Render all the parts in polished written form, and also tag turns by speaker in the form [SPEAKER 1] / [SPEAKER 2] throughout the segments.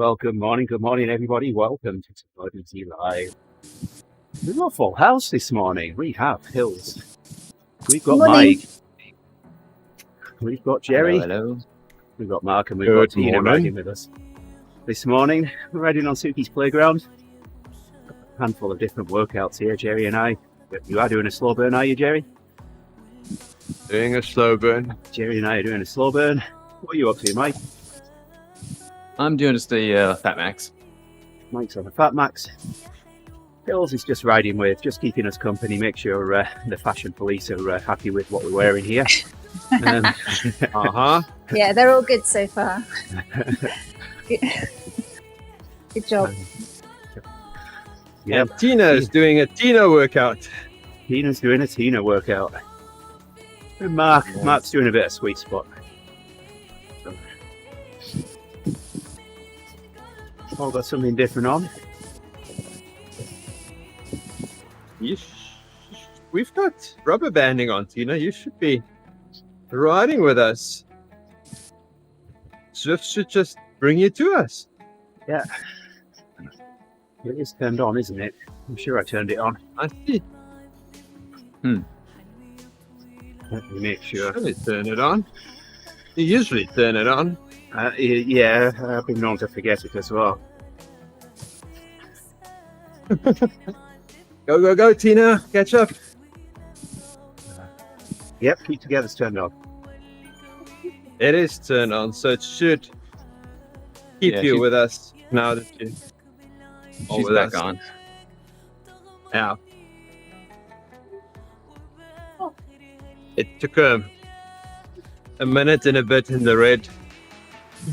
[SPEAKER 1] Well, good morning, everybody. Welcome to TeamODZ Live. We've got a full house this morning. We have Hils. We've got
[SPEAKER 2] Morning.
[SPEAKER 1] Mike. We've got Gerrie.
[SPEAKER 3] Hello.
[SPEAKER 1] We've got Mark, and we've got Tina riding with us. This morning, we're riding on Suki's playground. A handful of different workouts here, Gerrie and I. You are doing a slow burn, are you, Gerrie?
[SPEAKER 3] Doing a slow burn.
[SPEAKER 1] Gerrie and I are doing a slow burn. What are you up to, Mike?
[SPEAKER 4] I'm doing just a Fat Max.
[SPEAKER 1] Mike's on the Fat Max. Hils is just riding with, just keeping us company, make sure the fashion police are happy with what we're wearing here.
[SPEAKER 2] Yeah, they're all good so far. Good job.
[SPEAKER 1] Yeah,
[SPEAKER 3] Tina's doing a Tina workout.
[SPEAKER 1] Tina's doing a Tina workout. And Mark's doing a bit of sweet spot. All got something different on.
[SPEAKER 3] We've got rubber banding on, Tina. You should be riding with us. Zwift should just bring you to us.
[SPEAKER 1] Yeah. It is turned on, isn't it? I'm sure I turned it on.
[SPEAKER 3] I see.
[SPEAKER 1] Let me make sure.
[SPEAKER 3] Surely turn it on. You usually turn it on.
[SPEAKER 1] Yeah, I've been known to forget it as well.
[SPEAKER 3] Go, Tina. Catch up.
[SPEAKER 1] Yep, Keep Together's turned on.
[SPEAKER 3] It is turned on, so it should keep you with us now that you.
[SPEAKER 4] She's back on.
[SPEAKER 3] Yeah. It took a minute and a bit in the red.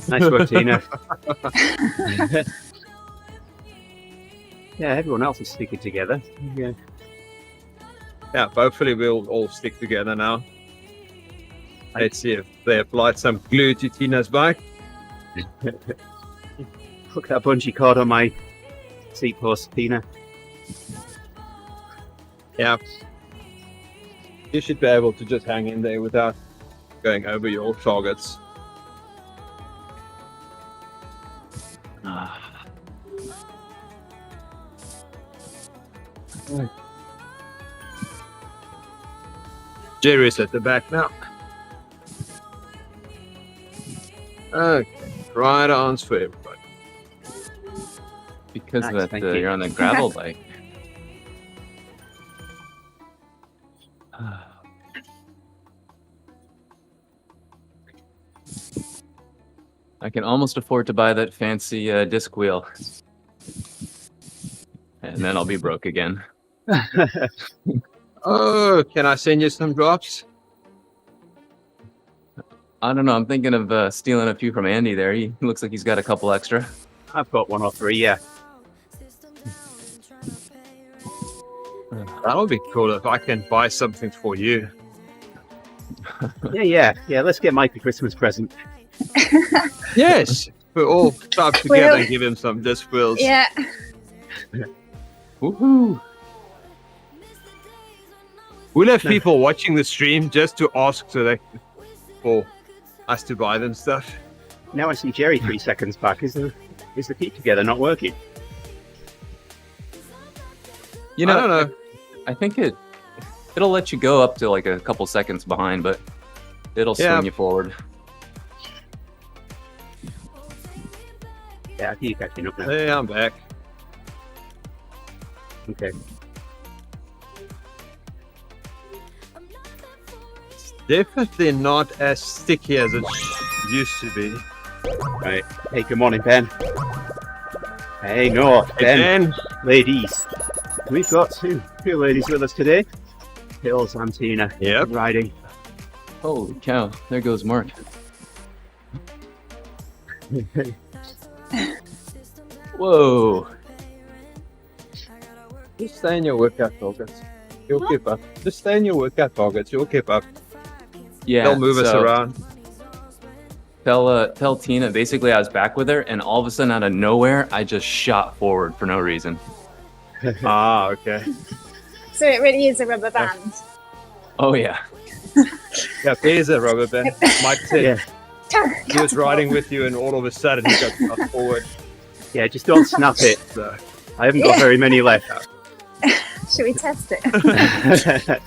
[SPEAKER 1] Nice work, Tina. Yeah, everyone else is sticking together. Yeah.
[SPEAKER 3] Yeah, hopefully we'll all stick together now. Let's see if they applied some glue to Tina's bike.
[SPEAKER 1] Hook that bungee cord on my seat post, Tina.
[SPEAKER 3] Yeah. You should be able to just hang in there without going over your targets. Gerrie's at the back now. Okay, right on for everybody.
[SPEAKER 4] Because
[SPEAKER 1] Nice,
[SPEAKER 4] of that,
[SPEAKER 1] thank you.
[SPEAKER 4] you're on the gravel bike. I can almost afford to buy that fancy disc wheel. And then I'll be broke again.
[SPEAKER 3] Oh, can I send you some drops?
[SPEAKER 4] I don't know. I'm thinking of stealing a few from Andy there. He looks like he's got a couple extra.
[SPEAKER 1] I've got 1 or 3, yeah.
[SPEAKER 3] That'll be cool if I can buy something for you.
[SPEAKER 1] Yeah, let's get Mike a Christmas present.
[SPEAKER 3] Yes, we'll all club together and give him some disc wheels.
[SPEAKER 2] Yeah.
[SPEAKER 4] Woohoo!
[SPEAKER 3] We'll have people watching the stream just to ask for us to buy them stuff.
[SPEAKER 1] Now I see Gerrie 3 seconds back. Is the Keep Together not working?
[SPEAKER 4] You know,
[SPEAKER 3] I don't know.
[SPEAKER 4] I think it'll let you go up to like a couple seconds behind, but it'll swing you forward.
[SPEAKER 1] Yeah, I think you're catching up now.
[SPEAKER 3] Hey, I'm back.
[SPEAKER 1] Okay.
[SPEAKER 3] Definitely not as sticky as it used to be.
[SPEAKER 1] Right. Hey, good morning, Ben. Hey, no, Ben. Ladies. We've got two ladies with us today. Hils and Tina.
[SPEAKER 3] Yep.
[SPEAKER 1] Riding.
[SPEAKER 4] Holy cow! There goes Mark. Whoa!
[SPEAKER 3] Just stay in your workout targets. You'll keep up. Just stay in your workout targets. You'll keep up.
[SPEAKER 4] Yeah,
[SPEAKER 3] They'll move us around.
[SPEAKER 4] Tell Tina. Basically, I was back with her, and all of a sudden, out of nowhere, I just shot forward for no reason.
[SPEAKER 3] Ah, okay.
[SPEAKER 2] So it really is a rubber band.
[SPEAKER 4] Oh yeah.
[SPEAKER 3] Yeah, there's a rubber band. Mike said
[SPEAKER 1] Yeah.
[SPEAKER 3] he was riding with you, and all of a sudden he got shot forward.
[SPEAKER 1] Yeah, just don't snap it. I haven't got very many left.
[SPEAKER 2] Should we test it?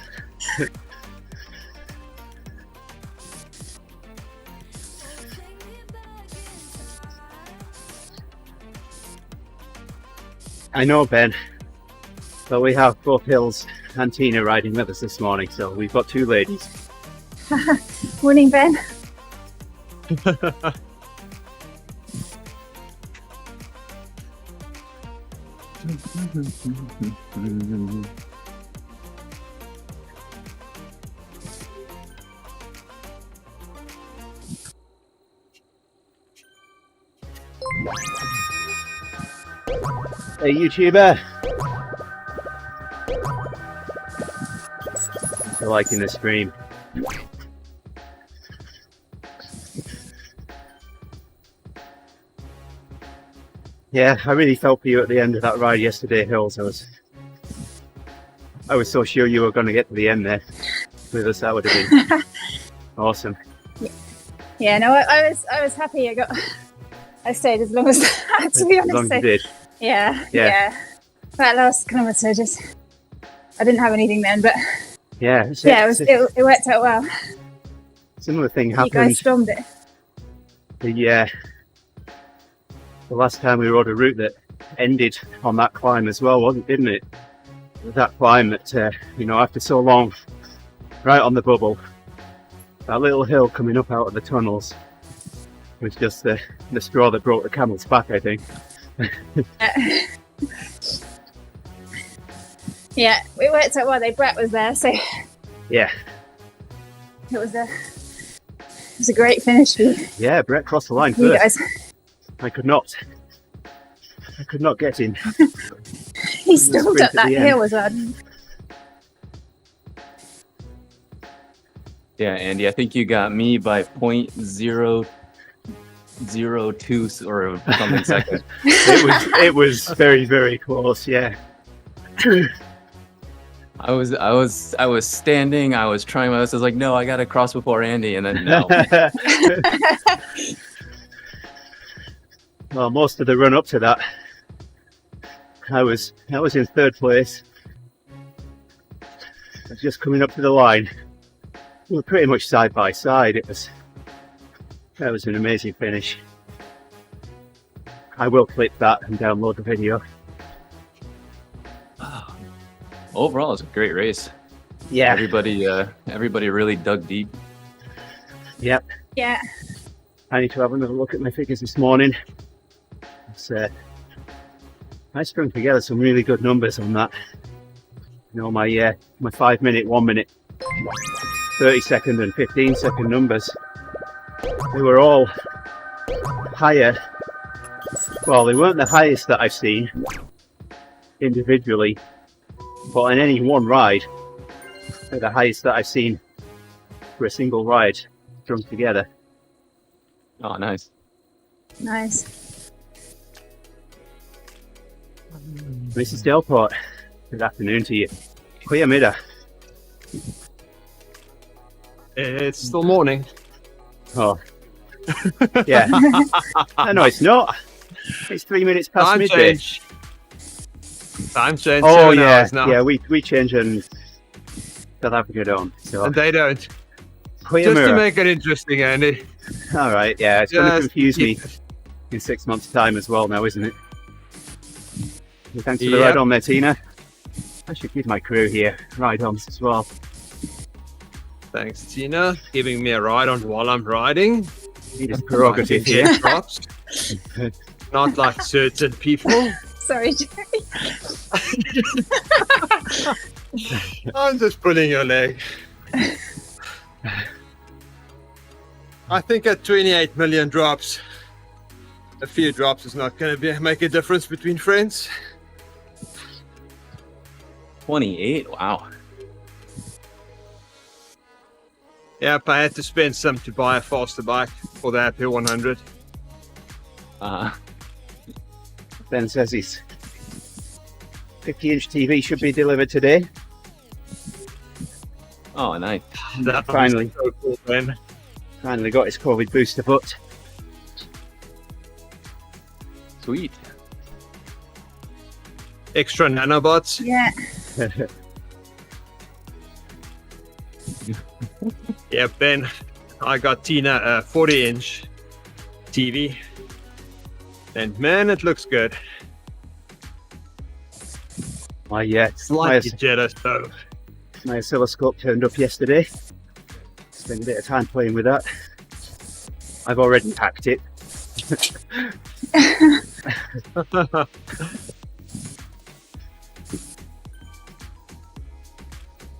[SPEAKER 1] I know, Ben, but we have both Hils and Tina riding with us this morning, so we've got two ladies.
[SPEAKER 2] Morning, Ben.
[SPEAKER 1] Hey, YouTuber! If you're liking the stream. Yeah, I really felt for you at the end of that ride yesterday, Hils. I was so sure you were going to get to the end there with us. That would have been awesome.
[SPEAKER 2] Yeah, no, I was happy. I stayed as long as I had, to be honest.
[SPEAKER 1] As long as you did.
[SPEAKER 2] Yeah. That last kilometre, I didn't have anything then, but
[SPEAKER 1] Yeah,
[SPEAKER 2] it worked out well.
[SPEAKER 1] similar thing
[SPEAKER 2] You
[SPEAKER 1] happened.
[SPEAKER 2] guys stormed it.
[SPEAKER 1] The last time we rode a route that ended on that climb as well, didn't it? That climb that, after so long, right on the bubble, that little hill coming up out of the tunnels was just the straw that broke the camel's back, I think.
[SPEAKER 2] Yeah, it worked out well. Brett was there, so
[SPEAKER 1] Yeah,
[SPEAKER 2] it was a great finish for
[SPEAKER 1] yeah, Brett crossed the line
[SPEAKER 2] you
[SPEAKER 1] first.
[SPEAKER 2] guys.
[SPEAKER 1] I could not get in.
[SPEAKER 2] He stormed
[SPEAKER 1] sprint
[SPEAKER 2] up
[SPEAKER 1] at
[SPEAKER 2] that
[SPEAKER 1] the end.
[SPEAKER 2] hill as well.
[SPEAKER 4] Yeah, Andy, I think you got me by 0.002 or something seconds.
[SPEAKER 1] It was very, very close, yeah.
[SPEAKER 4] I was standing, I was trying my best. I was like, no, I gotta cross before Andy, and then no.
[SPEAKER 1] Well, most of the run up to that, I was in third place. I was just coming up to the line. We were pretty much side by side. That was an amazing finish. I will clip that and download the video.
[SPEAKER 4] Overall, it's a great race.
[SPEAKER 1] Yeah.
[SPEAKER 4] Everybody really dug deep.
[SPEAKER 1] Yep.
[SPEAKER 2] Yeah.
[SPEAKER 1] I need to have another look at my figures this morning. I strung together some really good numbers on that. My 5 minute, 1 minute, 30 second and 15 second numbers. They were all higher. Well, they weren't the highest that I've seen individually, but in any one ride, they're the highest that I've seen for a single ride strung together.
[SPEAKER 4] Oh, nice.
[SPEAKER 2] Nice.
[SPEAKER 1] Mrs. Delport, good afternoon to you. Goedemiddag.
[SPEAKER 3] It's still morning.
[SPEAKER 1] Oh, yeah. No, it's not. It's 3 minutes past
[SPEAKER 3] Time
[SPEAKER 1] midday.
[SPEAKER 3] change. Time change.
[SPEAKER 1] Oh
[SPEAKER 3] 7
[SPEAKER 1] yeah,
[SPEAKER 3] hours now.
[SPEAKER 1] yeah. We change and South Africa don't. So
[SPEAKER 3] And they don't. Just to
[SPEAKER 1] Goedemiddag.
[SPEAKER 3] make it interesting, Andy.
[SPEAKER 1] All right, yeah. It's going to
[SPEAKER 3] Just
[SPEAKER 1] confuse me
[SPEAKER 3] keep-
[SPEAKER 1] in 6 months' time as well now, isn't it? Well, thanks for the
[SPEAKER 3] Yep.
[SPEAKER 1] ride on there, Tina. I should give my crew here ride-ons as well.
[SPEAKER 3] Thanks, Tina, giving me a ride on while I'm riding.
[SPEAKER 1] Need his prerogative here.
[SPEAKER 3] Props. Not like certain people.
[SPEAKER 2] Sorry, Gerrie.
[SPEAKER 3] I'm just pulling your leg. I think at 28 million drops, a few drops is not going to make a difference between friends.
[SPEAKER 4] 28? Wow.
[SPEAKER 3] Yep, I had to spend some to buy a faster bike for the Happy 100.
[SPEAKER 1] Ben says his 50-inch TV should be delivered today.
[SPEAKER 4] Oh, nice.
[SPEAKER 3] That was
[SPEAKER 1] Finally.
[SPEAKER 3] so cool, man.
[SPEAKER 1] Finally got his COVID booster booked.
[SPEAKER 4] Sweet.
[SPEAKER 3] extra nanobots.
[SPEAKER 2] Yeah.
[SPEAKER 3] Yep, then I got Tina a 40-inch TV. And man, it looks good.
[SPEAKER 1] My
[SPEAKER 3] Slightly jealous though.
[SPEAKER 1] my oscilloscope turned up yesterday. Spent a bit of time playing with that. I've already hacked it.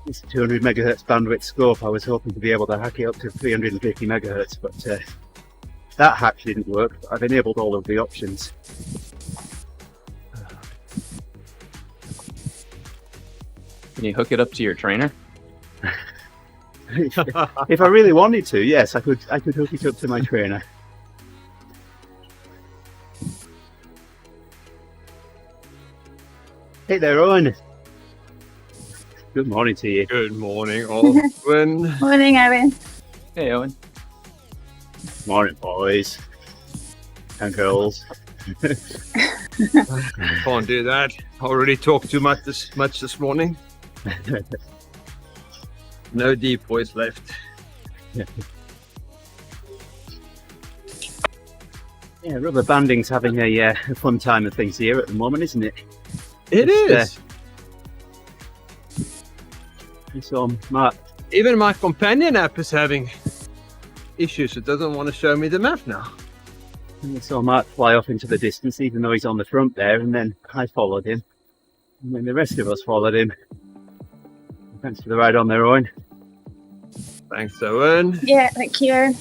[SPEAKER 1] It's a 200 megahertz bandwidth scope. I was hoping to be able to hack it up to 350 megahertz, but that hack didn't work. I've enabled all of the options.
[SPEAKER 4] Can you hook it up to your trainer?
[SPEAKER 1] If I really wanted to, yes, I could hook it up to my trainer. Hey there, Owen. Good morning to you.
[SPEAKER 3] Good morning, Owen.
[SPEAKER 2] Morning, Owen.
[SPEAKER 4] Hey, Owen.
[SPEAKER 1] Morning, boys and girls.
[SPEAKER 3] Can't do that. Already talked too much this morning. No deep voice left.
[SPEAKER 1] Yeah, rubber banding's having a fun time of things here at the moment, isn't it?
[SPEAKER 3] It is.
[SPEAKER 1] So, Mark,
[SPEAKER 3] Even my companion app is having issues. It doesn't want to show me the map now.
[SPEAKER 1] I saw Mark fly off into the distance, even though he's on the front there, and then I followed him. And then the rest of us followed him. Thanks for the ride on there, Owen.
[SPEAKER 3] Thanks, Owen.
[SPEAKER 2] Yeah, thank you, Owen.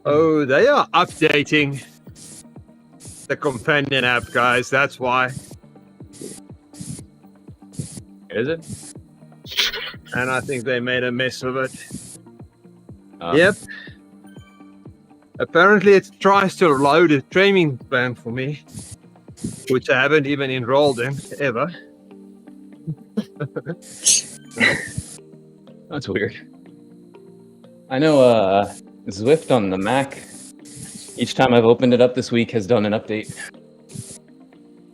[SPEAKER 3] Oh, they are updating the companion app, guys. That's why.
[SPEAKER 4] Is it?
[SPEAKER 3] And I think they made a mess of it.
[SPEAKER 4] Oh.
[SPEAKER 3] Yep. Apparently it tries to load a training plan for me, which I haven't even enrolled in ever.
[SPEAKER 4] That's weird. I know Zwift on the Mac, each time I've opened it up this week, has done an update.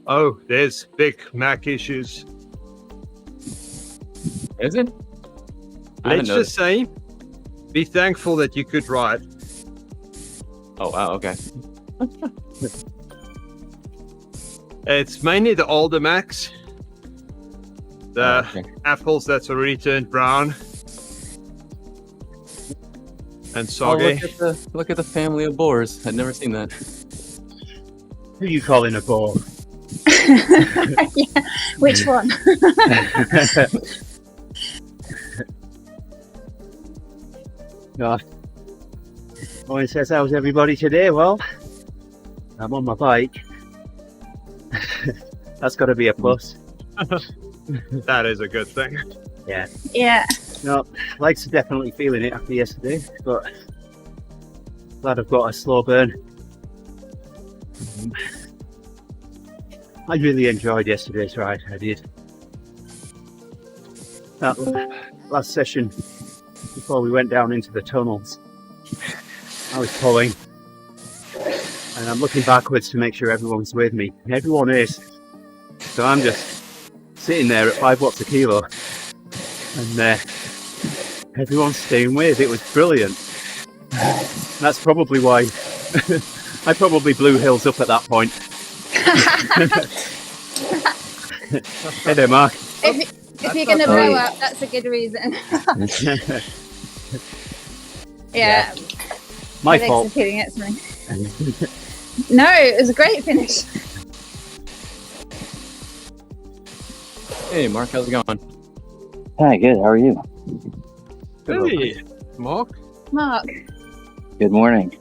[SPEAKER 3] Oh, there's big Mac issues.
[SPEAKER 4] Is it?
[SPEAKER 3] Let's just say, be thankful that you could ride.
[SPEAKER 4] Oh, wow, okay.
[SPEAKER 3] It's mainly the older Macs. The apples that's already turned brown. And
[SPEAKER 4] Oh,
[SPEAKER 3] soggy.
[SPEAKER 4] look at the family of boars. I'd never seen that.
[SPEAKER 1] Who are you calling a bore?
[SPEAKER 2] Yeah. Which one?
[SPEAKER 1] No. Owen says, how's everybody today? Well, I'm on my bike. That's got to be a plus.
[SPEAKER 3] That is a good thing.
[SPEAKER 1] Yeah.
[SPEAKER 2] Yeah.
[SPEAKER 1] No, legs are definitely feeling it after yesterday, but glad I've got a slow burn. I really enjoyed yesterday's ride, I did. That last session, before we went down into the tunnels, I was pulling, and I'm looking backwards to make sure everyone's with me. Everyone is. So I'm just sitting there at 5 watts a kilo, and everyone's staying with. It was brilliant. That's probably why I probably blew Hils up at that point. Hey there, Mark.
[SPEAKER 2] If you're going to blow up, that's a good reason. Yeah.
[SPEAKER 1] My
[SPEAKER 2] legs
[SPEAKER 1] fault.
[SPEAKER 2] are feeling it, something. No, it was a great finish.
[SPEAKER 4] Hey, Mark, how's it going?
[SPEAKER 5] Hi, good. How are you?
[SPEAKER 3] Hey, Mark.
[SPEAKER 2] Mark.
[SPEAKER 5] Good morning.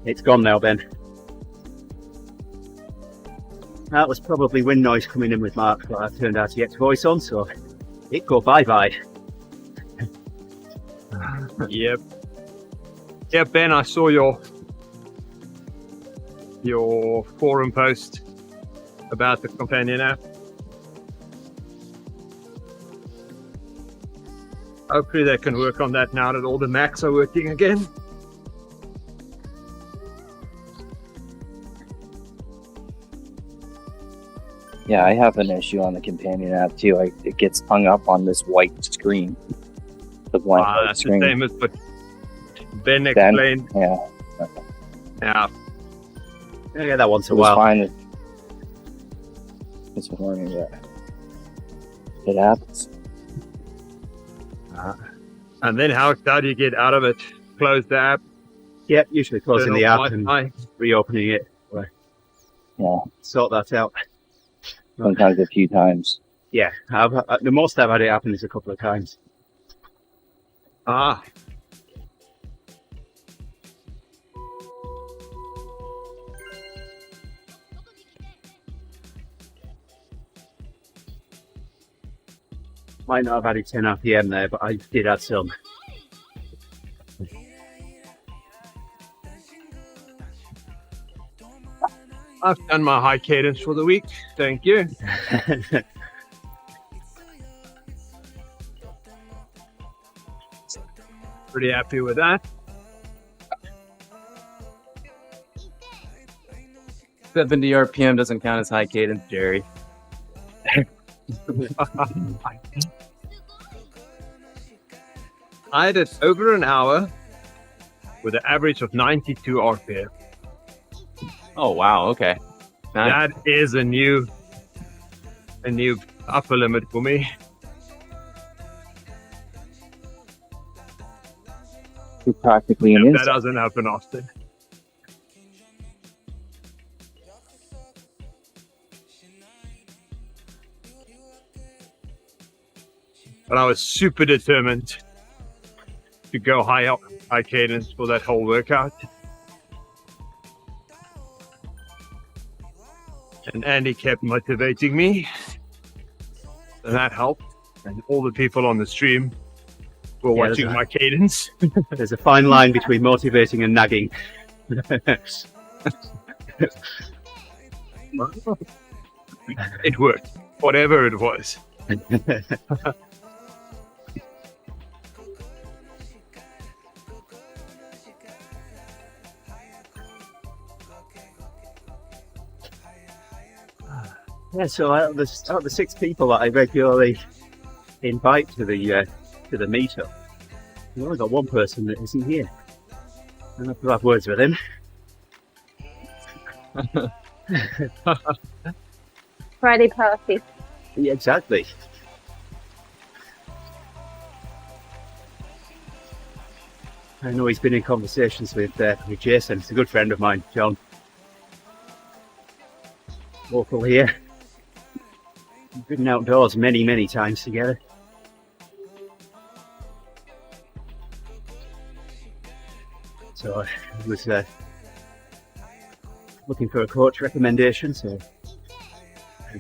[SPEAKER 1] It's gone now, Ben. That was probably wind noise coming in with Mark, but I turned RTX voice on, so it go bye-bye.
[SPEAKER 3] Yep. Yeah, Ben, I saw your forum post about the companion app. Hopefully they can work on that now that all the Macs are working again.
[SPEAKER 5] Yeah, I have an issue on the companion app too. It gets hung up on this white screen. The blank white
[SPEAKER 3] That's
[SPEAKER 5] screen.
[SPEAKER 3] the same as what Ben explained.
[SPEAKER 5] Yeah,
[SPEAKER 3] Yeah.
[SPEAKER 1] Yeah, that once
[SPEAKER 5] it
[SPEAKER 1] a
[SPEAKER 5] was
[SPEAKER 1] while.
[SPEAKER 5] fine this morning, but it happens.
[SPEAKER 3] And then how do you get out of it? Close the app.
[SPEAKER 1] Yeah, usually closing
[SPEAKER 3] turn
[SPEAKER 1] the
[SPEAKER 3] off
[SPEAKER 1] app and
[SPEAKER 3] Wi-Fi.
[SPEAKER 1] reopening it.
[SPEAKER 5] Yeah,
[SPEAKER 1] Sort that out.
[SPEAKER 5] sometimes a few times.
[SPEAKER 1] Yeah, the most I've had it happen is a couple of times.
[SPEAKER 3] Ah.
[SPEAKER 1] Might not have added 10 RPM there, but I did add some.
[SPEAKER 3] I've done my high cadence for the week. Thank you. Pretty happy with that.
[SPEAKER 4] 70 RPM doesn't count as high cadence, Gerrie.
[SPEAKER 3] I did over an hour with an average of 92 RPM.
[SPEAKER 4] Oh wow, okay. Nice.
[SPEAKER 3] That is a new upper limit for me.
[SPEAKER 5] You're practically an
[SPEAKER 3] That
[SPEAKER 5] insect.
[SPEAKER 3] doesn't happen often. But I was super determined to go high cadence for that whole workout. And Andy kept motivating me. And that helped. And all the people on the stream were
[SPEAKER 1] Yeah,
[SPEAKER 3] watching
[SPEAKER 1] there's
[SPEAKER 3] my cadence.
[SPEAKER 1] There's a fine line between motivating and nagging.
[SPEAKER 3] It worked, whatever it was.
[SPEAKER 1] Yeah, so out of the 6 people that I regularly invite to the meetup, we've only got one person that isn't here. And I have to have words with him.
[SPEAKER 2] Friday party.
[SPEAKER 1] Yeah, exactly. I know he's been in conversations with Jason. He's a good friend of mine, John. Local here. We've been outdoors many, many times together. So I was looking for a coach recommendation, so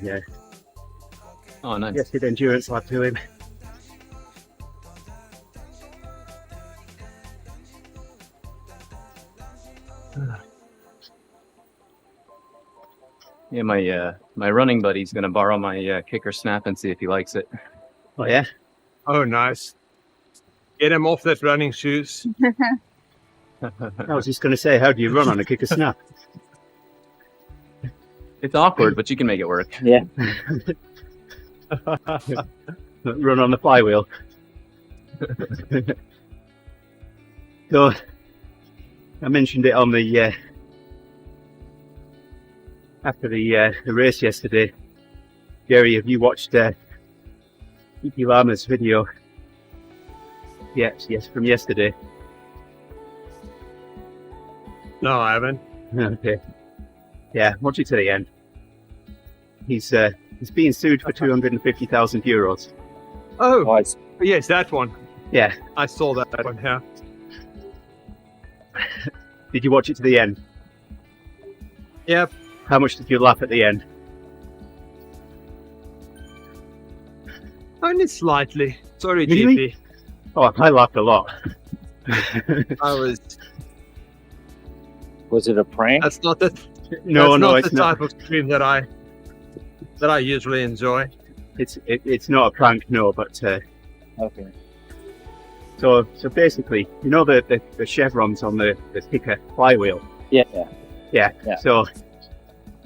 [SPEAKER 1] yeah,
[SPEAKER 4] Oh, nice.
[SPEAKER 1] yes, did endurance lab to him.
[SPEAKER 4] Yeah, my running buddy's gonna borrow my kicker snap and see if he likes it.
[SPEAKER 1] Oh yeah,
[SPEAKER 3] Oh, nice. Get him off that running shoes.
[SPEAKER 1] I was just going to say, how do you run on a kicker snap?
[SPEAKER 4] It's awkward, but you can make it work.
[SPEAKER 5] Yeah,
[SPEAKER 1] Run on the flywheel. So I mentioned it on the after the race yesterday. Gerrie, have you watched Iki Lama's video? Yes, from yesterday.
[SPEAKER 3] No, I haven't.
[SPEAKER 1] Okay. Yeah, watch it to the end. He's being sued for 250,000 euros.
[SPEAKER 3] Oh,
[SPEAKER 5] was
[SPEAKER 3] yes, that one.
[SPEAKER 1] Yeah.
[SPEAKER 3] I saw that one, yeah.
[SPEAKER 1] Did you watch it to the end?
[SPEAKER 3] Yep.
[SPEAKER 1] How much did you laugh at the end?
[SPEAKER 3] Only slightly. Sorry,
[SPEAKER 1] Really?
[SPEAKER 3] GP.
[SPEAKER 1] Oh, I laughed a lot.
[SPEAKER 3] I was.
[SPEAKER 5] it a prank?
[SPEAKER 3] That's not the.
[SPEAKER 1] No,
[SPEAKER 3] that's
[SPEAKER 1] no,
[SPEAKER 3] not
[SPEAKER 1] it's
[SPEAKER 3] the
[SPEAKER 1] not.
[SPEAKER 3] type of stream that I usually enjoy.
[SPEAKER 1] It's not a prank, no, but
[SPEAKER 5] Okay.
[SPEAKER 1] So basically, you know the chevrons on the kicker flywheel.
[SPEAKER 5] Yeah.
[SPEAKER 1] Yeah.
[SPEAKER 5] Yeah.
[SPEAKER 1] So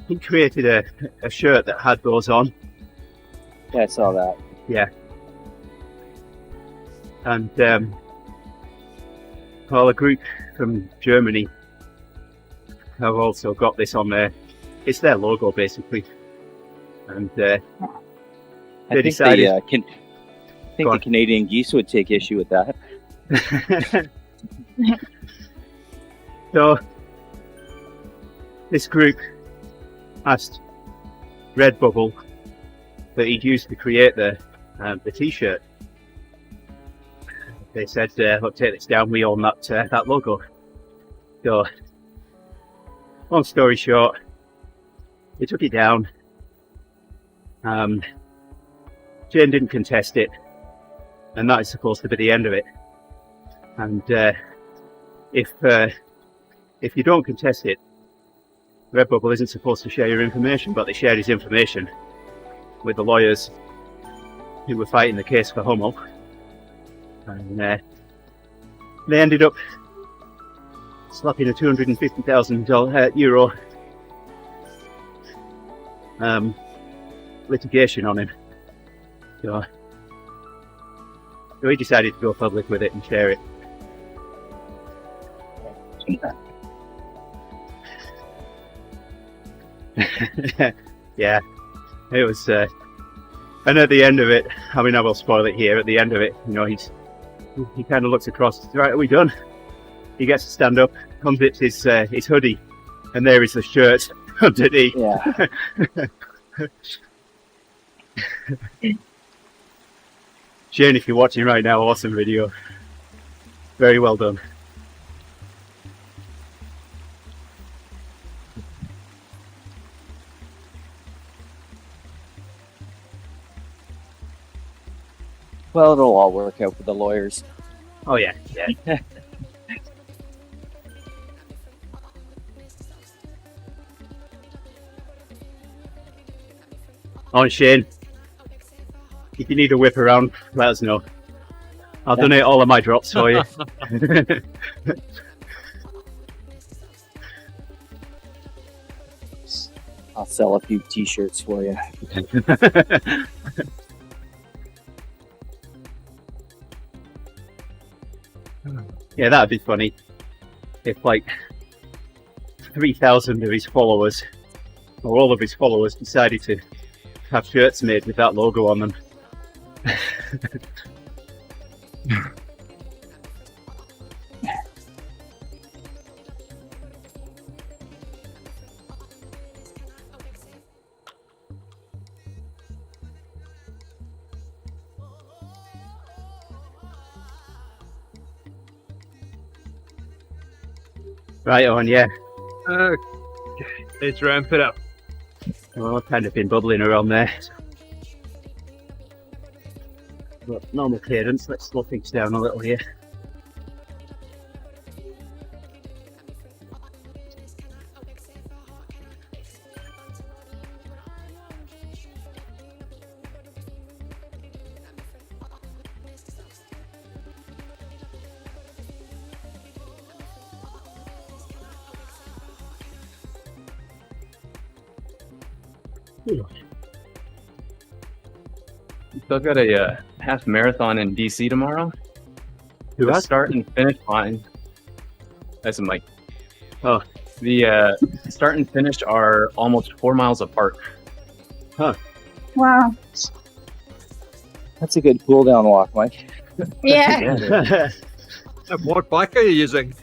[SPEAKER 1] he created a shirt that had those on.
[SPEAKER 5] Yeah, I saw that.
[SPEAKER 1] Yeah. And well, a group from Germany have also got this on there. It's their logo basically, and
[SPEAKER 5] I
[SPEAKER 1] they
[SPEAKER 5] think
[SPEAKER 1] decided.
[SPEAKER 5] the Canadian geese would take issue with that.
[SPEAKER 1] So this group asked Redbubble that he'd used to create the t-shirt. They said, "Look, take this down. We own that logo." So, long story short, they took it down. Jane didn't contest it, and that is supposed to be the end of it. And if you don't contest it, Redbubble isn't supposed to share your information, but they shared his information with the lawyers who were fighting the case for Hummel, and they ended up slapping a €250,000 litigation on him. So he decided to go public with it and share it. Yeah, it was, and at the end of it, I mean, I will spoil it here. At the end of it, you know, he kind of looks across. Right, are we done? He gets to stand up, unzips his hoodie, and there is the shirt underneath.
[SPEAKER 5] Yeah.
[SPEAKER 1] Shane, if you're watching right now, awesome video. Very well done.
[SPEAKER 5] Well, it'll all work out for the lawyers.
[SPEAKER 1] Oh yeah, yeah. Oh, Shane, if you need a whip around, let us know. I'll donate all of my drops for you.
[SPEAKER 5] I'll sell a few t-shirts for you.
[SPEAKER 1] Yeah, that'd be funny if like 3,000 of his followers, or all of his followers, decided to have shirts made with that logo on them. Right on, yeah.
[SPEAKER 3] Let's ramp it up.
[SPEAKER 1] Well, I've kind of been bubbling around there. But normal cadence, let's slow things down a little here.
[SPEAKER 4] Still got a half marathon in DC tomorrow.
[SPEAKER 1] Who
[SPEAKER 4] The
[SPEAKER 1] has?
[SPEAKER 4] start and finish line. That's a mic.
[SPEAKER 1] Oh.
[SPEAKER 4] The start and finish are almost 4 miles apart.
[SPEAKER 2] Wow.
[SPEAKER 5] That's a good cool down walk, Mike.
[SPEAKER 2] Yeah.
[SPEAKER 3] What bike are you using?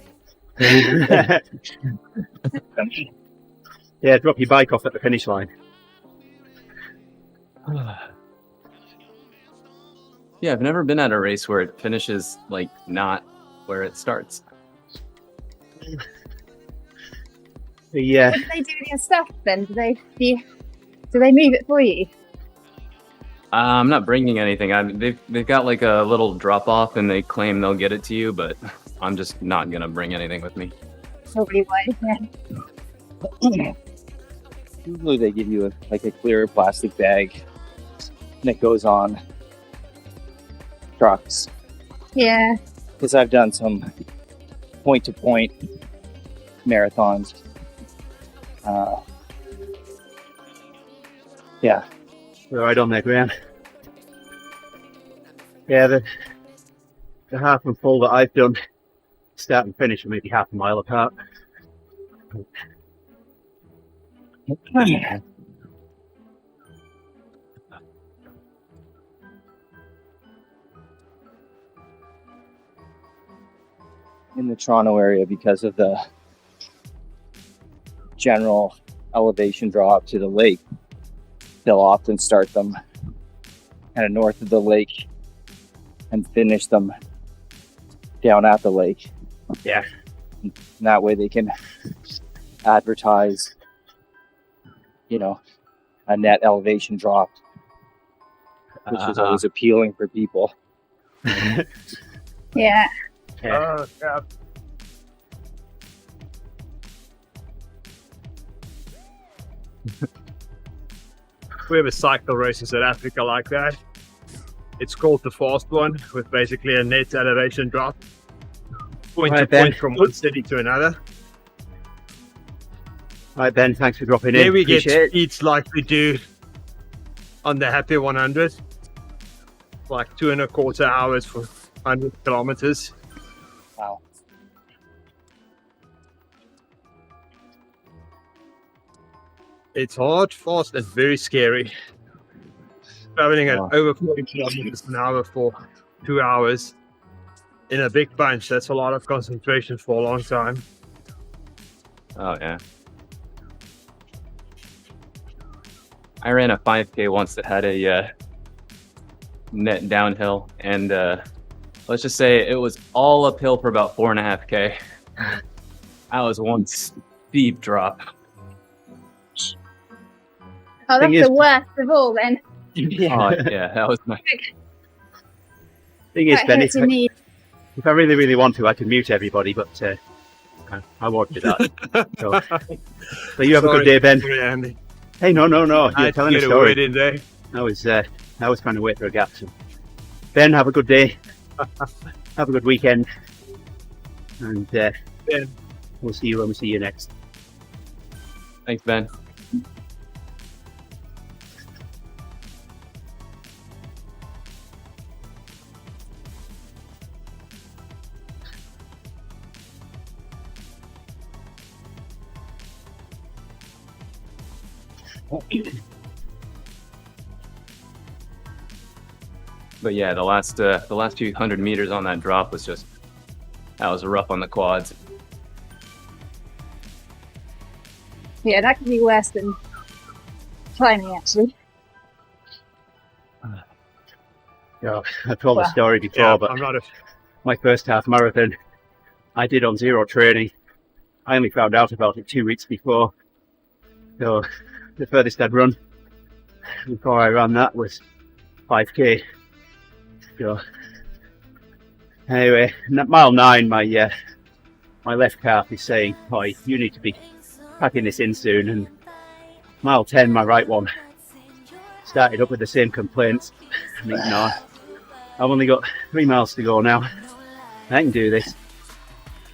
[SPEAKER 1] Yeah, drop your bike off at the finish line.
[SPEAKER 4] Yeah, I've never been at a race where it finishes like not where it starts.
[SPEAKER 1] Yeah.
[SPEAKER 2] What do they do with your stuff then? Do they move it for you?
[SPEAKER 4] I'm not bringing anything. They've got like a little drop off, and they claim they'll get it to you, but I'm just not gonna bring anything with me.
[SPEAKER 2] Probably why. Yeah.
[SPEAKER 5] Usually they give you a clear plastic bag that goes on trucks.
[SPEAKER 2] Yeah.
[SPEAKER 5] because I've done some point-to-point marathons. Yeah,
[SPEAKER 1] We're right on there, Graham. Yeah, the half and full that I've done, start and finish, are maybe half a mile apart.
[SPEAKER 5] in the Toronto area, because of the general elevation drop to the lake, they'll often start them kind of north of the lake and finish them down at the lake.
[SPEAKER 1] Yeah.
[SPEAKER 5] And that way they can advertise, a net elevation drop, which is always appealing for people.
[SPEAKER 2] Yeah.
[SPEAKER 3] Yeah. We have a cycle race in South Africa like that. It's called the fast one, with basically a net elevation drop, point to point from one city to another.
[SPEAKER 1] Right, Ben, thanks for dropping in.
[SPEAKER 3] There we get
[SPEAKER 1] Appreciate it.
[SPEAKER 3] speeds like we do on the Happy 100, like 2.25 hours for 100 kilometers.
[SPEAKER 5] Wow.
[SPEAKER 3] It's hard, fast, and very scary. Traveling at over 40 kilometers an hour for 2 hours in a big bunch, that's a lot of concentration for a long time.
[SPEAKER 4] Oh yeah. I ran a 5K once that had a net downhill, and let's just say it was all uphill for about 4.5K. That was one steep drop.
[SPEAKER 2] Oh,
[SPEAKER 1] Thing
[SPEAKER 2] that's
[SPEAKER 1] is-
[SPEAKER 2] the worst of all then.
[SPEAKER 4] Oh yeah, that was my.
[SPEAKER 1] Thing is,
[SPEAKER 2] That
[SPEAKER 1] Ben,
[SPEAKER 2] hurts your knee.
[SPEAKER 1] if I really, really want to, I can mute everybody, but I won't do that. So you have a good day, Ben.
[SPEAKER 3] Sorry, Andy.
[SPEAKER 1] Hey, no,
[SPEAKER 3] I
[SPEAKER 1] you're
[SPEAKER 3] had to
[SPEAKER 1] telling a
[SPEAKER 3] get a word
[SPEAKER 1] story.
[SPEAKER 3] in there.
[SPEAKER 1] I was trying to wait for a gap. So. Ben, have a good day. Have a good weekend. And we'll see you when we see you next.
[SPEAKER 4] Thanks, Ben. But yeah, the last few 100 meters on that drop was that was rough on the quads.
[SPEAKER 2] Yeah, that could be worse than climbing, actually.
[SPEAKER 1] Yeah, I've told the
[SPEAKER 2] Well,
[SPEAKER 1] story before,
[SPEAKER 3] Yeah,
[SPEAKER 1] but
[SPEAKER 3] I'm not a
[SPEAKER 1] my first half marathon I did on zero training. I only found out about it 2 weeks before. So the furthest I'd run before I ran that was 5K. So anyway, mile 9, my left calf is saying, "Oh, you need to be packing this in soon." And mile 10, my right one started up with the same complaints. I think, no, I've only got 3 miles to go now. I can do this.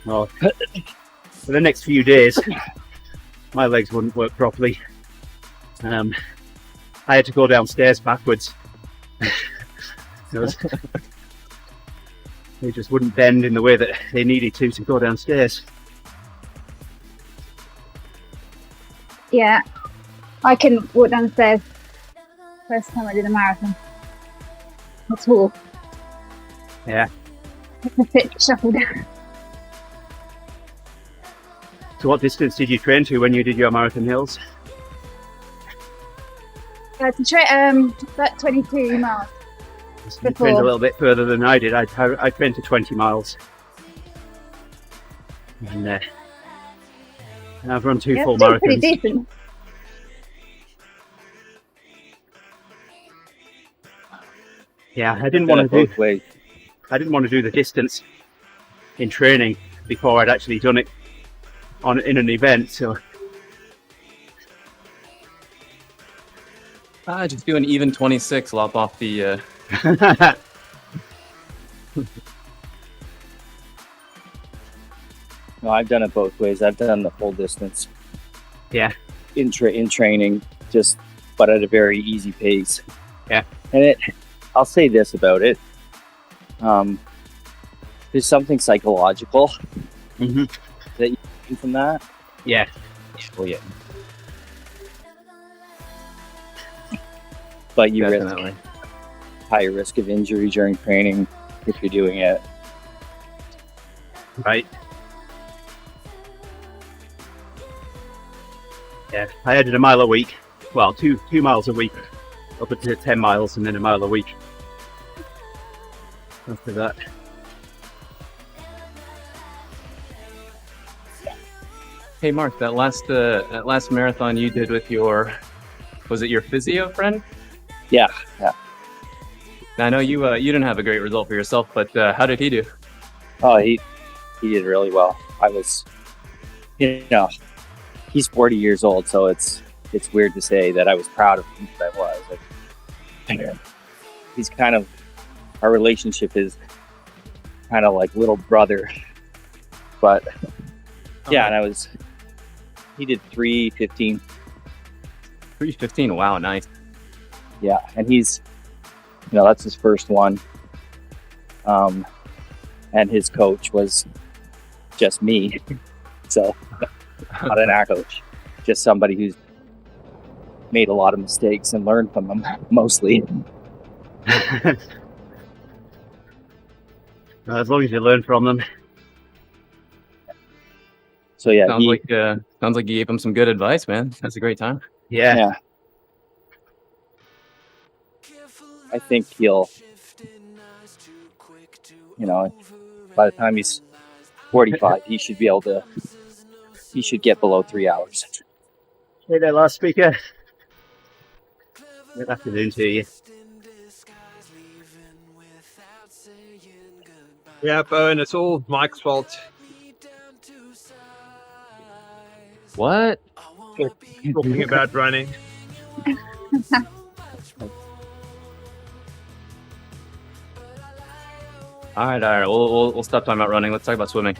[SPEAKER 1] Well, for the next few days, my legs wouldn't work properly. I had to go downstairs backwards. They just wouldn't bend in the way that they needed to go downstairs.
[SPEAKER 2] Yeah, I couldn't walk downstairs first time I did a marathon at all.
[SPEAKER 1] Yeah.
[SPEAKER 2] The fit shuffle down.
[SPEAKER 1] So what distance did you train to when you did your marathon, Hils?
[SPEAKER 2] About 22 miles.
[SPEAKER 1] You trained a little bit further than I did. I trained to 20 miles. And I've run 2 full
[SPEAKER 2] Still pretty
[SPEAKER 1] marathons.
[SPEAKER 2] decent.
[SPEAKER 1] Yeah, I didn't want to do
[SPEAKER 5] both ways.
[SPEAKER 1] the distance in training before I'd actually done it in an event. So
[SPEAKER 4] Just do an even 26, lop off the.
[SPEAKER 5] No, I've done it both ways. I've done the full distance.
[SPEAKER 1] Yeah.
[SPEAKER 5] In training, but at a very easy pace.
[SPEAKER 1] Yeah.
[SPEAKER 5] And I'll say this about it. There's something psychological
[SPEAKER 1] Mm-hmm.
[SPEAKER 5] that you get from that.
[SPEAKER 1] Yeah.
[SPEAKER 5] Oh yeah. But you
[SPEAKER 4] Definitely.
[SPEAKER 5] risk higher risk of injury during training if you're doing it.
[SPEAKER 1] Right. Yeah, I did a mile a week. Well, two miles a week, up to 10 miles, and then a mile a week after that.
[SPEAKER 4] Hey Mark, that last marathon you did with was it your physio friend?
[SPEAKER 5] Yeah.
[SPEAKER 4] Now, I know you didn't have a great result for yourself, but how did he do?
[SPEAKER 5] Oh, he did really well. I was, he's 40 years old, so it's weird to say that I was proud of him, but I was. He's kind of, our relationship is kind of like little brother, but yeah, and he did 3:15.
[SPEAKER 4] 3:15. Wow, nice.
[SPEAKER 5] Yeah, and he's, that's his first one. And his coach was just me. So, not an coach, just somebody who's made a lot of mistakes and learned from them, mostly.
[SPEAKER 1] As long as you learn from them.
[SPEAKER 5] So yeah,
[SPEAKER 4] Sounds like you gave him some good advice, man. That's a great time.
[SPEAKER 1] Yeah.
[SPEAKER 5] I think he'll, by the time he's 45, he should get below 3 hours.
[SPEAKER 1] Hey there, last speaker. Good afternoon to you.
[SPEAKER 3] Yeah, Owen, it's all Mike's fault.
[SPEAKER 4] What?
[SPEAKER 3] Talking about running.
[SPEAKER 4] All right. We'll stop talking about running. Let's talk about swimming.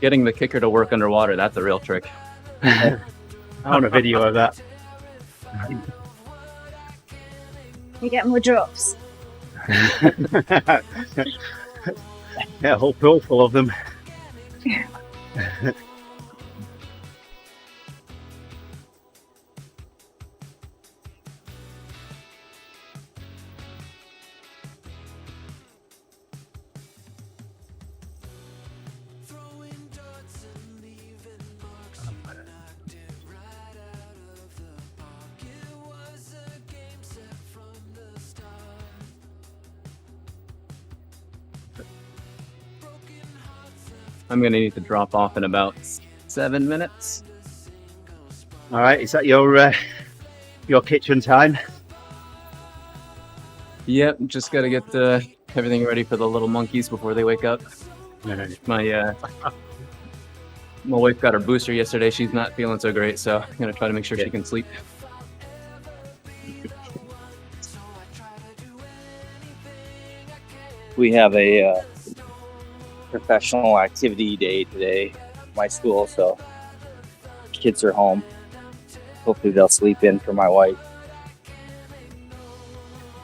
[SPEAKER 4] Getting the kicker to work underwater, that's a real trick.
[SPEAKER 1] I want a video of that.
[SPEAKER 2] You get more drops.
[SPEAKER 1] Yeah, a whole pool full of them.
[SPEAKER 4] I'm gonna need to drop off in about 7 minutes.
[SPEAKER 1] All right, is that your kitchen time?
[SPEAKER 4] Yep, just gotta get everything ready for the little monkeys before they wake up. My wife got her booster yesterday. She's not feeling so great, so I'm gonna try to make sure she can sleep.
[SPEAKER 5] We have a professional activity day today at my school, so kids are home. Hopefully they'll sleep in for my wife.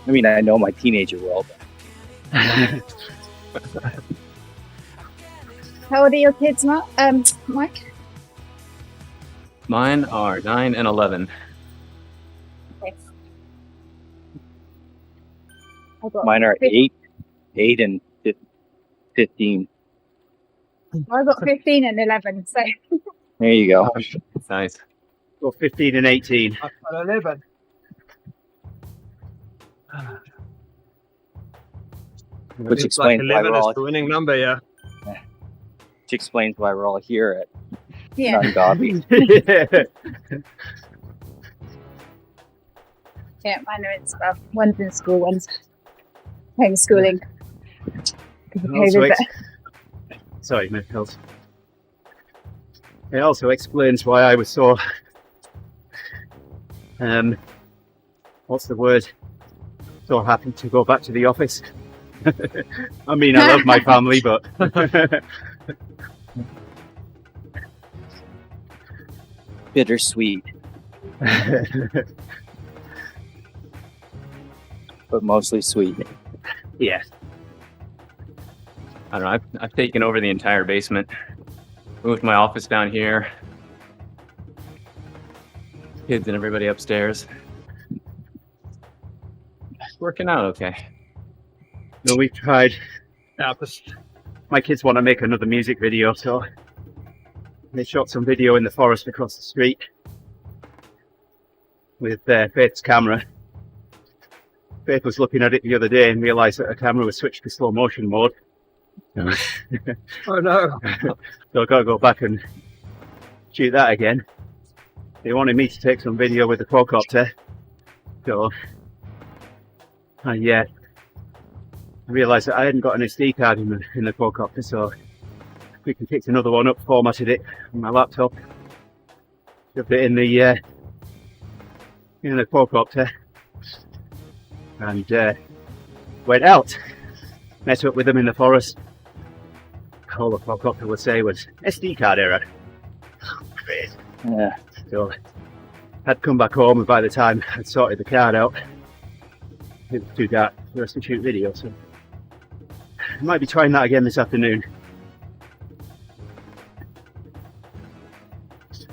[SPEAKER 5] I mean, I know my teenager will.
[SPEAKER 2] How old are your kids, Mike?
[SPEAKER 4] Mine are 9 and 11.
[SPEAKER 2] Okay. I've got
[SPEAKER 5] Mine are
[SPEAKER 2] 15.
[SPEAKER 5] 8 and 15.
[SPEAKER 2] I've got 15 and 11, so
[SPEAKER 5] There you go.
[SPEAKER 4] Nice.
[SPEAKER 1] Got 15 and 18.
[SPEAKER 3] I've got 11.
[SPEAKER 5] Which
[SPEAKER 3] It's like
[SPEAKER 5] explains why
[SPEAKER 3] 11
[SPEAKER 5] we're
[SPEAKER 3] is
[SPEAKER 5] all
[SPEAKER 3] the winning number, yeah.
[SPEAKER 5] which explains why we're all here at
[SPEAKER 2] yeah.
[SPEAKER 5] Ungodly.
[SPEAKER 2] Yeah, mine are in stuff. One's in school, one's homeschooling.
[SPEAKER 1] Sorry, Hils. It also explains why I was so what's the word? So happy to go back to the office. I mean, I love my family, but
[SPEAKER 5] Bittersweet, but mostly sweet.
[SPEAKER 1] yeah.
[SPEAKER 4] I don't know. I've taken over the entire basement, moved my office down here, kids and everybody upstairs. It's working out okay.
[SPEAKER 1] No, we've tried.
[SPEAKER 3] Yeah,
[SPEAKER 1] My kids want to make another music video, so they shot some video in the forest across the street with Faith's camera. Faith was looking at it the other day and realised that her camera was switched to slow motion mode.
[SPEAKER 3] oh no.
[SPEAKER 1] So I've got to go back and shoot that again. They wanted me to take some video with the quadcopter. So, I realised that I hadn't got an SD card in the quadcopter, so we can pick another one up, formatted it on my laptop, shoved it in the quadcopter, and went out. Met up with them in the forest. All the quadcopter would say was SD card error. Great.
[SPEAKER 5] Yeah.
[SPEAKER 1] So I'd come back home, and by the time I'd sorted the card out, it was too dark for us to shoot video. So I might be trying that again this afternoon.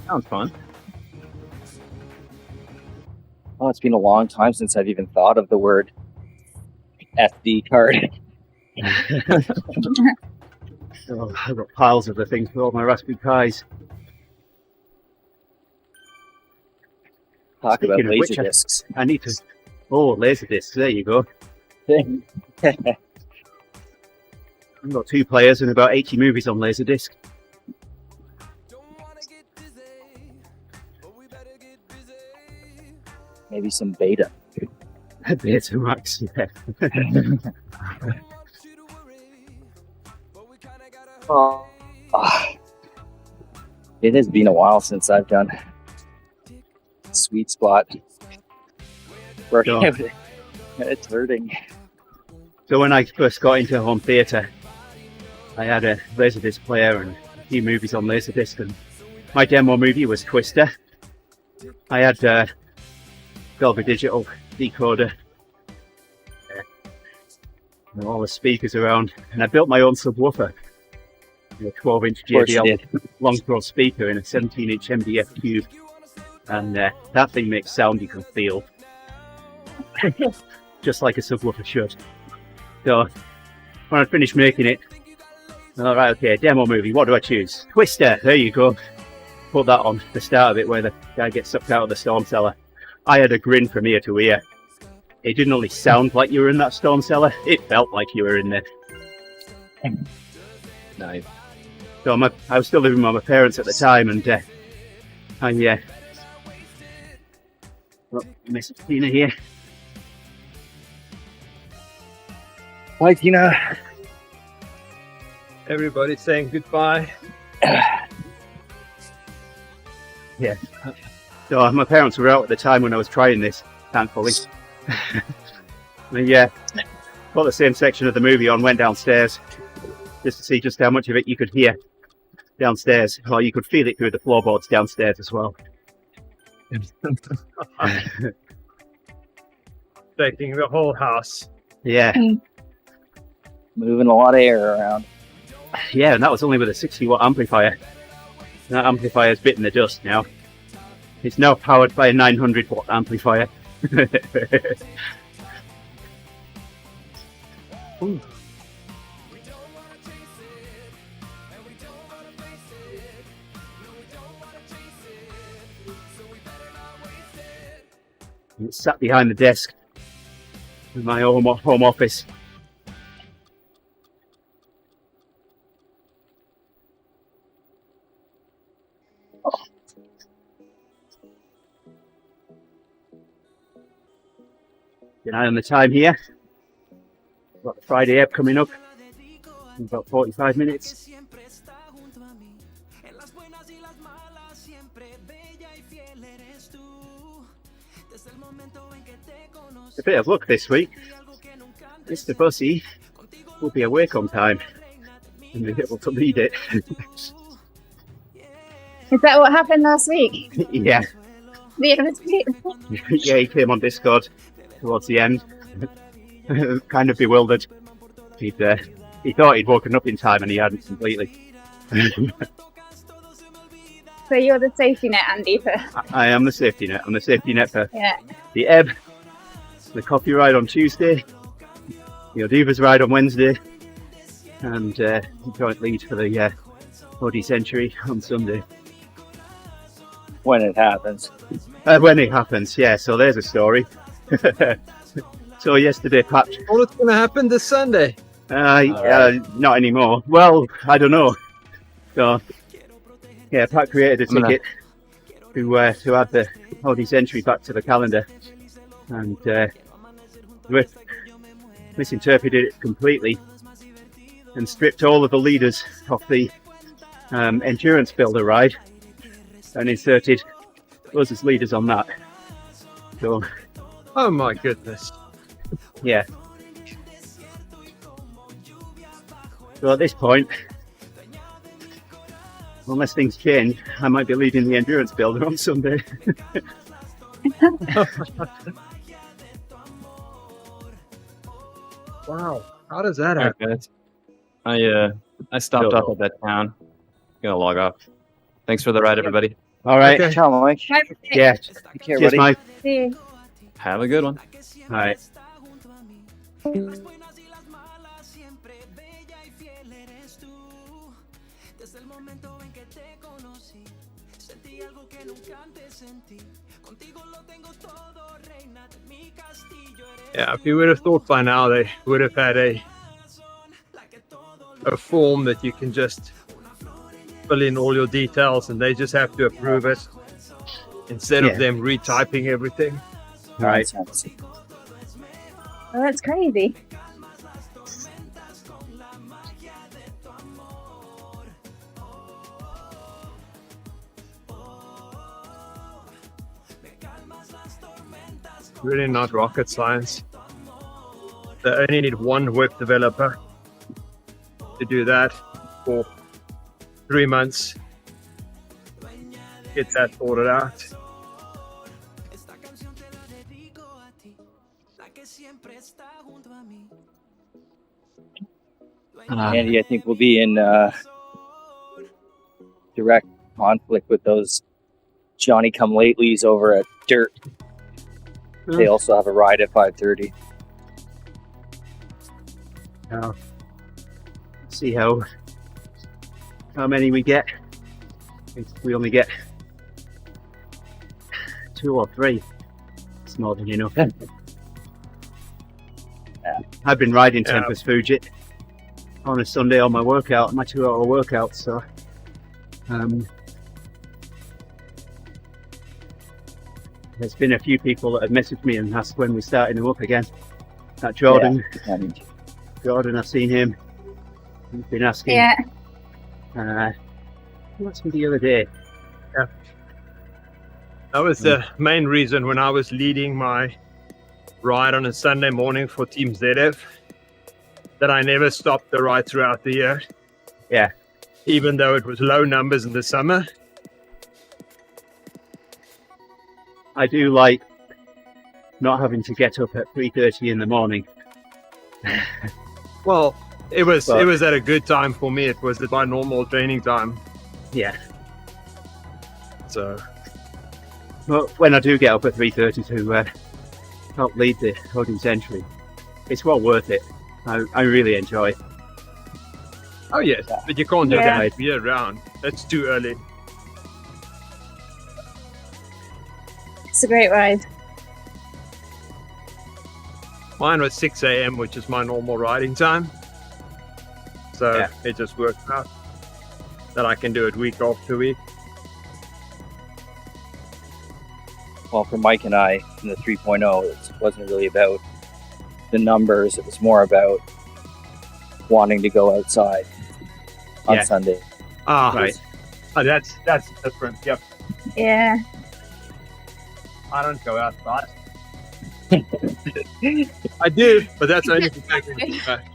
[SPEAKER 4] Sounds fun.
[SPEAKER 5] Oh, it's been a long time since I've even thought of the word SD card.
[SPEAKER 1] So I've got piles of the things for all my Raspberry Pis.
[SPEAKER 5] Talk about
[SPEAKER 1] Speaking of which,
[SPEAKER 5] laser discs.
[SPEAKER 1] I need to. Oh, Laserdiscs. There you go. I've got 2 players and about 80 movies on Laserdisc.
[SPEAKER 5] Maybe some beta.
[SPEAKER 1] Betamax, yeah.
[SPEAKER 5] Oh, it has been a while since I've done Sweet Spot.
[SPEAKER 1] Yeah.
[SPEAKER 5] It's hurting.
[SPEAKER 1] So when I first got into home theatre, I had a Laserdisc player and a few movies on Laserdisc, and my demo movie was Twister. I had Dolby Digital decoder, and all the speakers around, and I built my own subwoofer. A 12-inch JBL long throw speaker in a 17-inch MDF cube, and that thing makes sound you can feel, just like a subwoofer should. So when I finished making it, all right, okay, demo movie, what do I choose? Twister, there you go. Put that on the start of it where the guy gets sucked out of the storm cellar. I had a grin from ear to ear. It didn't only sound like you were in that storm cellar, it felt like you were in there.
[SPEAKER 4] Nice.
[SPEAKER 1] So I was still living with my parents at the time, and Miss Tina here.
[SPEAKER 5] Hi, Tina.
[SPEAKER 3] Everybody's saying goodbye.
[SPEAKER 1] Yeah. So my parents were out at the time when I was trying this, thankfully. Got the same section of the movie on, went downstairs just to see just how much of it you could hear downstairs. Well, you could feel it through the floorboards downstairs as well.
[SPEAKER 3] Taking the whole house.
[SPEAKER 1] Yeah.
[SPEAKER 5] Moving a lot of air around.
[SPEAKER 1] Yeah, and that was only with a 60-watt amplifier. That amplifier's bitten the dust now. It's now powered by a 900-watt amplifier. Ooh. It's sat behind the desk in my home office. Keep an eye on the time here. Got the Friday ebb coming up in about 45 minutes. A bit of luck this week. Mr. Bussy will be awake on time and be able to lead it.
[SPEAKER 2] Is that what happened last week?
[SPEAKER 1] Yeah.
[SPEAKER 2] Yeah,
[SPEAKER 1] Yeah, he came on Discord towards the end. Kind of bewildered. He thought he'd woken up in time and he hadn't completely.
[SPEAKER 2] so you're the safety net, Andy, for
[SPEAKER 1] I am the safety net. I'm the safety net for
[SPEAKER 2] yeah.
[SPEAKER 1] the Ebb, the coffee ride on Tuesday, the Odivas ride on Wednesday, and joint lead for the OD Century on Sunday.
[SPEAKER 5] When it happens.
[SPEAKER 1] When it happens, yeah. So there's a story. So yesterday, Pat.
[SPEAKER 3] All it's going to happen this Sunday.
[SPEAKER 1] Not anymore. Well, I don't know. So yeah, Pat created a ticket to add the OD Century back to the calendar, and we misinterpreted it completely and stripped all of the leaders off the endurance builder ride and inserted us as leaders on that. So
[SPEAKER 3] Oh my goodness.
[SPEAKER 1] yeah. So at this point, unless things change, I might be leading the endurance builder on Sunday.
[SPEAKER 3] Wow. How does that happen?
[SPEAKER 4] Okay. I stopped off at that town. Gonna log off. Thanks for the ride, everybody.
[SPEAKER 1] All right.
[SPEAKER 3] Okay.
[SPEAKER 5] Ciao, Mike.
[SPEAKER 1] Yeah.
[SPEAKER 5] Take care,
[SPEAKER 1] Cheers,
[SPEAKER 5] buddy.
[SPEAKER 1] Mike.
[SPEAKER 2] See you.
[SPEAKER 4] Have a good one.
[SPEAKER 1] All right.
[SPEAKER 3] Yeah, if you would have thought by now they would have had a form that you can just fill in all your details and they just have to approve it instead
[SPEAKER 1] Yeah.
[SPEAKER 3] of them retyping everything.
[SPEAKER 1] All right.
[SPEAKER 2] Oh, that's crazy.
[SPEAKER 3] Really not rocket science. They only need one web developer to do that for 3 months. Get that sorted out.
[SPEAKER 5] Andy, I think we'll be in direct conflict with those Johnny-come-latelys over at Dirt. They also have a ride at 5:30.
[SPEAKER 1] Now, see how many we get. If we only get 2 or 3, it's more than enough.
[SPEAKER 5] Yeah.
[SPEAKER 1] I've been riding
[SPEAKER 3] Yeah.
[SPEAKER 1] Tempest Fugit on a Sunday on my workout, my 2-hour workout. So, there's been a few people that have messaged me and asked when we're starting them up again. That Jordan,
[SPEAKER 5] I mean,
[SPEAKER 1] Jordan, I've seen him. He's been asking.
[SPEAKER 2] Yeah.
[SPEAKER 1] He asked me the other day.
[SPEAKER 3] That was the main reason when I was leading my ride on a Sunday morning for Team ZF that I never stopped the ride throughout the year.
[SPEAKER 1] Yeah.
[SPEAKER 3] Even though it was low numbers in the summer.
[SPEAKER 1] I do like not having to get up at 3:30 in the morning.
[SPEAKER 3] Well, it was
[SPEAKER 1] But-
[SPEAKER 3] at a good time for me. It was at my normal training time.
[SPEAKER 1] Yeah.
[SPEAKER 3] So
[SPEAKER 1] But when I do get up at 3:30 to help lead the OD Century, it's well worth it. I really enjoy it.
[SPEAKER 3] oh yes, but you can't do
[SPEAKER 2] Yeah.
[SPEAKER 3] that year round. That's too early.
[SPEAKER 2] It's a great ride.
[SPEAKER 3] Mine was 6 a.m., which is my normal riding time. So
[SPEAKER 1] Yeah.
[SPEAKER 3] it just worked out that I can do it week after week.
[SPEAKER 5] well, for Mike and I in the 3.0, it wasn't really about the numbers. It was more about wanting to go outside on
[SPEAKER 1] Yeah.
[SPEAKER 5] Sunday.
[SPEAKER 3] Ah,
[SPEAKER 1] Right.
[SPEAKER 3] oh, that's different. Yep.
[SPEAKER 2] Yeah.
[SPEAKER 3] I don't go outside. I do, but that's only for taking a back.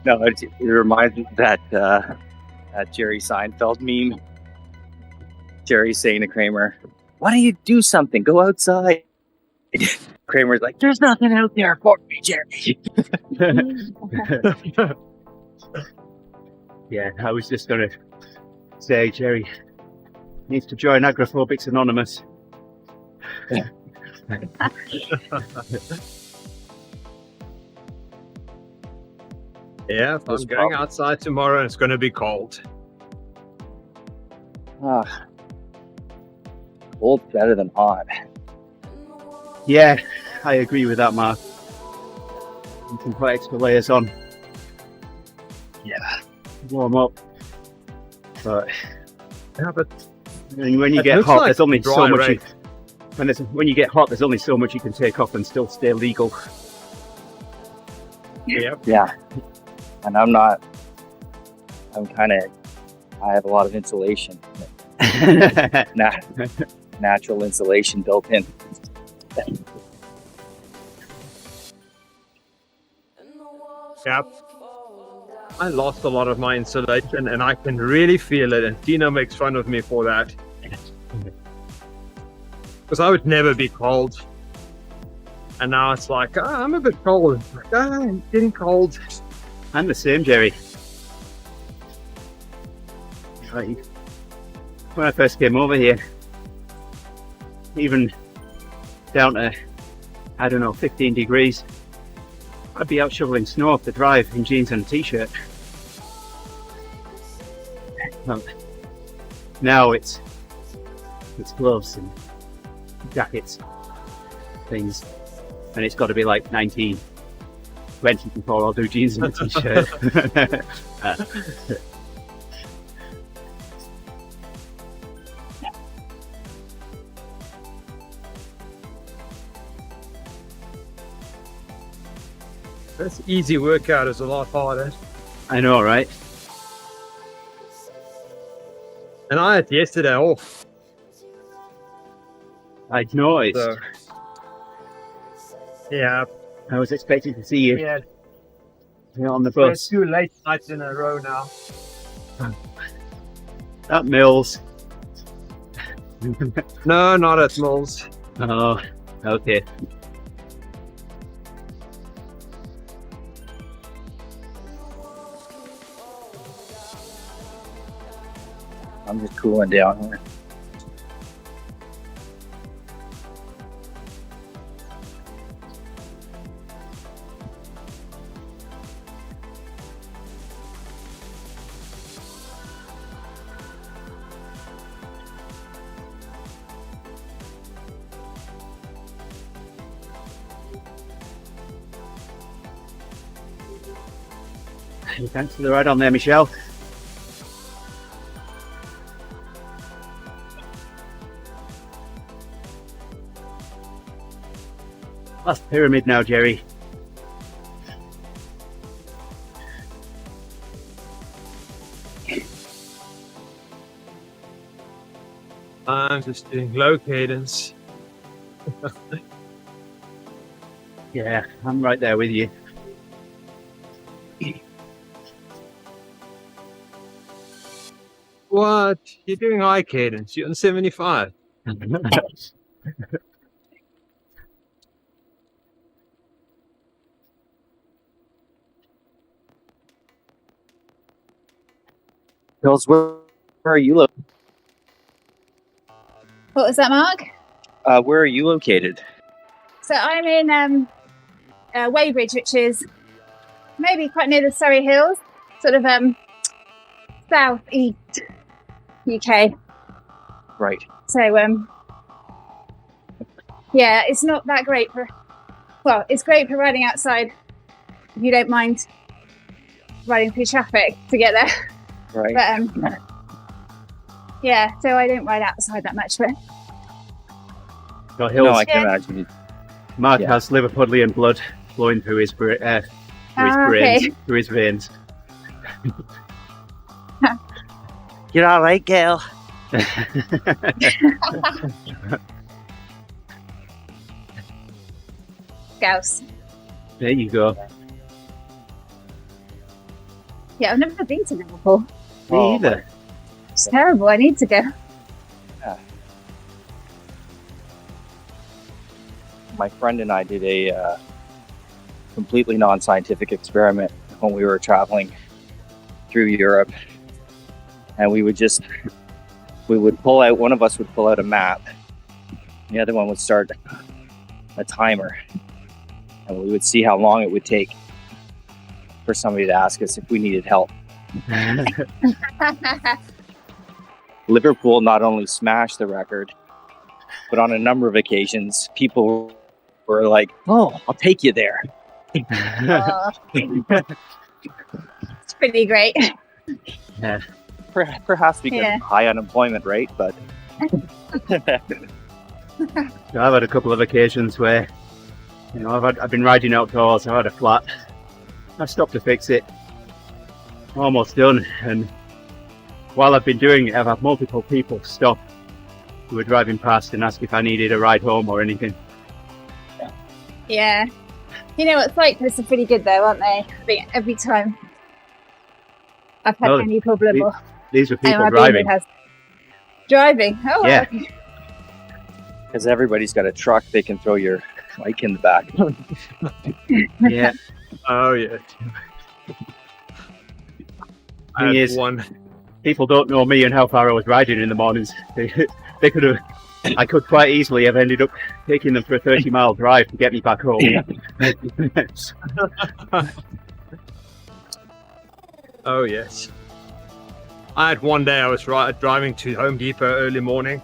[SPEAKER 5] No, it reminds me of that Jerry Seinfeld meme. Jerry saying to Kramer, "Why don't you do something? Go outside." Kramer's like, "There's nothing out there for me, Jerry."
[SPEAKER 1] Yeah, I was just going to say, Gerrie needs to join Agrophobics Anonymous.
[SPEAKER 3] Yeah, if I'm going outside tomorrow, it's going to be cold.
[SPEAKER 5] Cold's better than hot.
[SPEAKER 1] Yeah, I agree with that, Mark. You can put extra layers on.
[SPEAKER 5] Yeah.
[SPEAKER 1] Warm up. But
[SPEAKER 3] Yeah, but
[SPEAKER 1] when you
[SPEAKER 3] it
[SPEAKER 1] get
[SPEAKER 3] looks
[SPEAKER 1] hot,
[SPEAKER 3] like
[SPEAKER 1] there's only
[SPEAKER 3] dry
[SPEAKER 1] so much.
[SPEAKER 3] rain.
[SPEAKER 1] When you get hot, there's only so much you can take off and still stay legal.
[SPEAKER 3] Yep.
[SPEAKER 5] Yeah. And I have a lot of insulation. Natural insulation built in.
[SPEAKER 3] Yep. I lost a lot of my insulation and I can really feel it, and Tina makes fun of me for that. Because I would never be cold. And now it's like, I'm a bit cold. Like, I'm getting cold.
[SPEAKER 1] I'm the same, Gerrie. Like, when I first came over here, even down to, 15 degrees, I'd be out shoveling snow off the drive in jeans and a t-shirt. Now it's gloves and jackets, things, and it's got to be like 19, 20 before I'll do jeans and a t-shirt.
[SPEAKER 3] This easy workout is a lot harder.
[SPEAKER 1] I know, right?
[SPEAKER 3] And I had yesterday off.
[SPEAKER 1] I know it.
[SPEAKER 3] So, yeah.
[SPEAKER 1] I was expecting to see you
[SPEAKER 3] Yeah.
[SPEAKER 1] on the
[SPEAKER 3] It's
[SPEAKER 1] bus.
[SPEAKER 3] 2 late nights in a row now.
[SPEAKER 1] At Mills.
[SPEAKER 3] No, not at Mills.
[SPEAKER 1] Oh, okay.
[SPEAKER 5] I'm just cooling down here.
[SPEAKER 1] Thanks for the ride on there, Michelle. Last pyramid now, Gerrie.
[SPEAKER 3] I'm just doing low cadence.
[SPEAKER 1] Yeah, I'm right there with you.
[SPEAKER 3] What? You're doing high cadence. You're on 75.
[SPEAKER 5] Hils, where are you located?
[SPEAKER 2] What was that, Mark?
[SPEAKER 5] Where are you located?
[SPEAKER 2] So I'm in Weybridge, which is maybe quite near the Surrey Hills, sort of south-east UK.
[SPEAKER 5] Right.
[SPEAKER 2] So yeah, it's not that great for, well, it's great for riding outside if you don't mind riding through traffic to get there.
[SPEAKER 5] Right.
[SPEAKER 2] But yeah, so I don't ride outside that much, but
[SPEAKER 1] Got Hills.
[SPEAKER 5] No, I can imagine.
[SPEAKER 1] Mark
[SPEAKER 5] yeah.
[SPEAKER 1] has Liverpudlian blood flowing through his brains,
[SPEAKER 2] okay.
[SPEAKER 1] through his veins.
[SPEAKER 5] You're all right, Gail.
[SPEAKER 2] Scouse.
[SPEAKER 1] There you go.
[SPEAKER 2] Yeah, I've never been to Liverpool.
[SPEAKER 1] Me
[SPEAKER 5] Oh,
[SPEAKER 1] either.
[SPEAKER 2] It's terrible. I need to go.
[SPEAKER 5] My friend and I did a completely non-scientific experiment when we were traveling through Europe, and we would pull out, one of us would pull out a map, the other one would start a timer, and we would see how long it would take for somebody to ask us if we needed help. Liverpool not only smashed the record, but on a number of occasions, people were like, "Oh, I'll take you there."
[SPEAKER 2] Oh, it's pretty great.
[SPEAKER 1] Yeah.
[SPEAKER 5] Perhaps because
[SPEAKER 2] Yeah.
[SPEAKER 5] of high unemployment rate, but
[SPEAKER 1] So I've had a couple of occasions where, you know, I've been riding outdoors, I've had a flat, I've stopped to fix it, almost done, and while I've been doing it, I've had multiple people stop who were driving past and ask if I needed a ride home or anything.
[SPEAKER 2] Yeah. You know what, cyclists are pretty good though, aren't they? I think every time I've had
[SPEAKER 1] Oh,
[SPEAKER 2] any problem or
[SPEAKER 1] These were people
[SPEAKER 2] anyone I've been
[SPEAKER 1] driving.
[SPEAKER 2] with has driving. Oh,
[SPEAKER 1] Yeah.
[SPEAKER 2] okay.
[SPEAKER 5] because everybody's got a truck, they can throw your bike in the back.
[SPEAKER 1] Yeah.
[SPEAKER 3] Oh yeah. I
[SPEAKER 1] Thing
[SPEAKER 3] had
[SPEAKER 1] is-
[SPEAKER 3] one.
[SPEAKER 1] People don't know me and how far I was riding in the mornings. They could have, I could quite easily have ended up taking them for a 30-mile drive to get me back home.
[SPEAKER 3] Oh yes. I had one day I was driving to Home Depot early morning,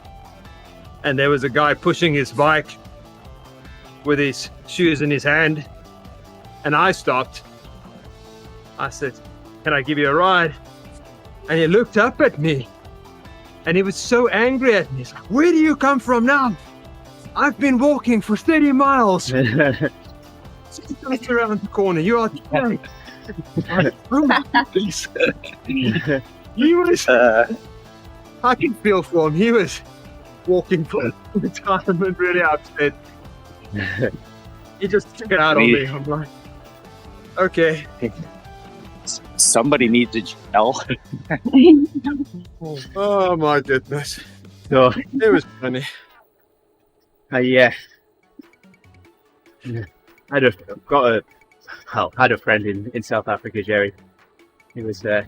[SPEAKER 3] and there was a guy pushing his bike with his shoes in his hand, and I stopped. I said, "Can I give you a ride?" And he looked up at me, and he was so angry at me. He's like, "Where do you come from now? I've been walking for 30 miles. Just around the corner. You are drunk." Please. He was, I can feel for him. He was walking for the time and really upset. He just took it out on me. I'm like, okay.
[SPEAKER 5] Somebody needs to gel.
[SPEAKER 3] Oh my goodness.
[SPEAKER 1] So
[SPEAKER 3] It was funny.
[SPEAKER 1] I had a friend in South Africa, Gerrie. He was a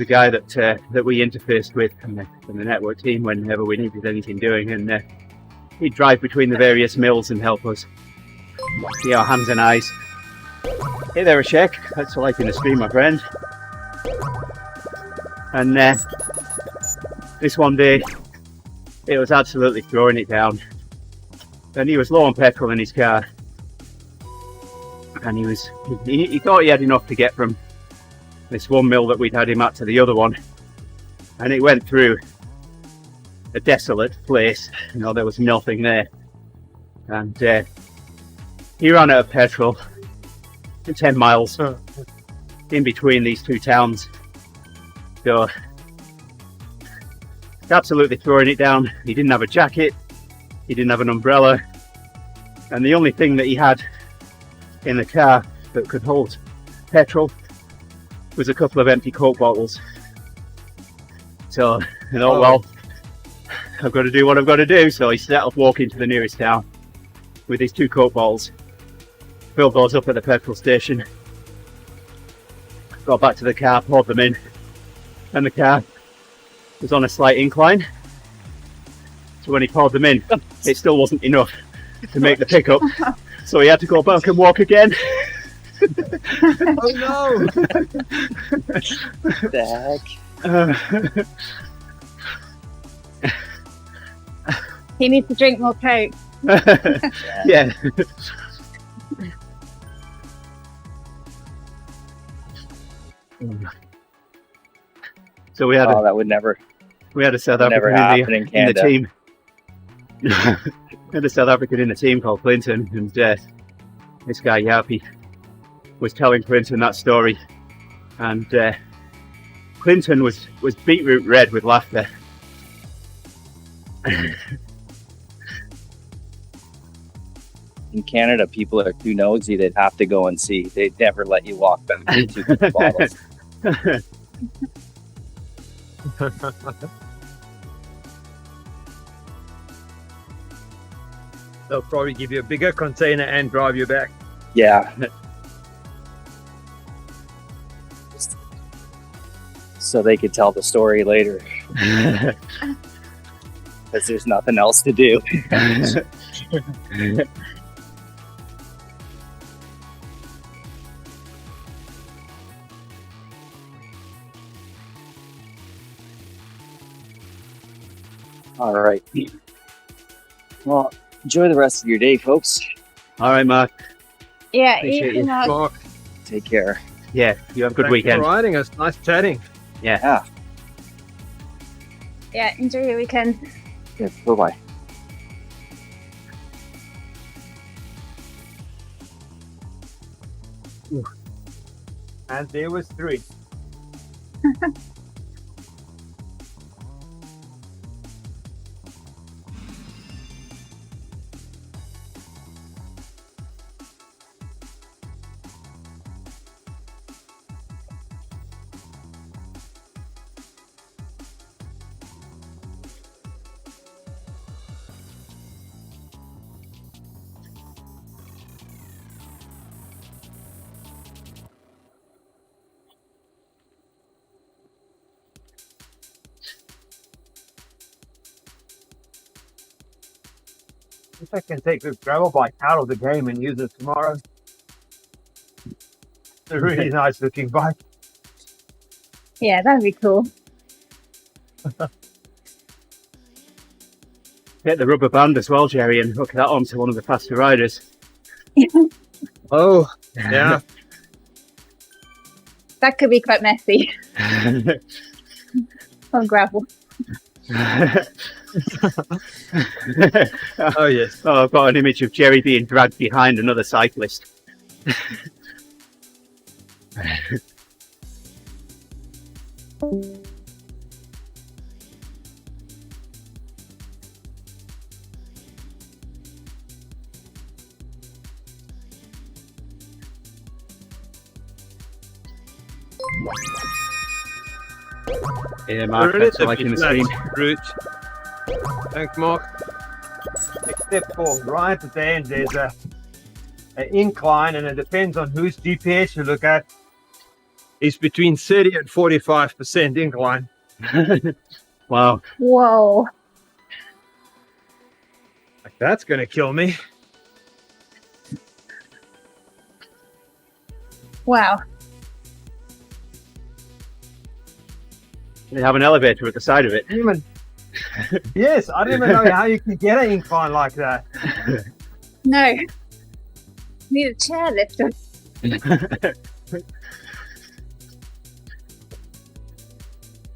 [SPEAKER 1] guy that we interfaced with from the network team whenever we needed anything doing, and he'd drive between the various mills and help us see our hands and eyes. Hey there, Ashek. Thanks for liking the stream, my friend. And this one day, it was absolutely throwing it down. And he was low on petrol in his car. And he thought he had enough to get from this one mill that we'd had him at to the other one. And it went through a desolate place. You know, there was nothing there. And he ran out of petrol. 10 miles in between these two towns. So absolutely throwing it down. He didn't have a jacket, he didn't have an umbrella, and the only thing that he had in the car that could hold petrol was a couple of empty Coke bottles. So I thought, well, I've got to do what I've got to do. So he set off walking to the nearest town with his 2 Coke bottles, filled those up at the petrol station, got back to the car, poured them in, and the car was on a slight incline. So when he poured them in, it still wasn't enough to make the pickup. So he had to go back and walk again.
[SPEAKER 3] Oh no!
[SPEAKER 5] The heck?
[SPEAKER 2] He needs to drink more Coke.
[SPEAKER 1] Yeah. So we had
[SPEAKER 5] Oh, that would never
[SPEAKER 1] a South
[SPEAKER 5] never
[SPEAKER 1] African
[SPEAKER 5] happen in
[SPEAKER 1] in the
[SPEAKER 5] Canada.
[SPEAKER 1] team. We had a South African in the team called Clinton, and this guy Yapi was telling Clinton that story, and Clinton was beetroot red with laughter.
[SPEAKER 5] In Canada, people are too nosy. They'd have to go and see. They'd never let you walk back into the bottles.
[SPEAKER 3] They'll probably give you a bigger container and drive you back.
[SPEAKER 5] Yeah. So they could tell the story later. Because there's nothing else to do. All right. Well, enjoy the rest of your day, folks.
[SPEAKER 1] All right, Mark.
[SPEAKER 2] Yeah,
[SPEAKER 1] Appreciate you.
[SPEAKER 2] Mark.
[SPEAKER 3] Mark,
[SPEAKER 5] Take care.
[SPEAKER 1] Yeah, you have a good
[SPEAKER 3] thanks
[SPEAKER 1] weekend.
[SPEAKER 3] for riding us. Nice chatting.
[SPEAKER 5] Yeah.
[SPEAKER 2] Yeah, enjoy your weekend.
[SPEAKER 5] Yeah. Bye-bye.
[SPEAKER 3] And there was 3. If I can take this gravel bike out of the game and use it tomorrow. It's a really nice looking bike.
[SPEAKER 2] Yeah, that'd be cool.
[SPEAKER 1] Get the rubber band as well, Gerrie, and hook that onto one of the faster riders.
[SPEAKER 3] Oh, yeah.
[SPEAKER 2] That could be quite messy on gravel.
[SPEAKER 3] Oh, yes.
[SPEAKER 1] Oh, I've got an image of Gerrie being dragged behind another cyclist. Yeah, Mark, thanks for liking the stream.
[SPEAKER 3] Route. Thanks, Mark. Except for right at the end, there's an incline, and it depends on whose GPS you look at. It's between 30 and 45% incline.
[SPEAKER 1] Wow.
[SPEAKER 2] Whoa.
[SPEAKER 3] Like, that's going to kill me.
[SPEAKER 2] Wow.
[SPEAKER 1] They have an elevator at the side of it.
[SPEAKER 3] Yes, I didn't even know how you can get an incline like that.
[SPEAKER 2] No. Need a chair lifter.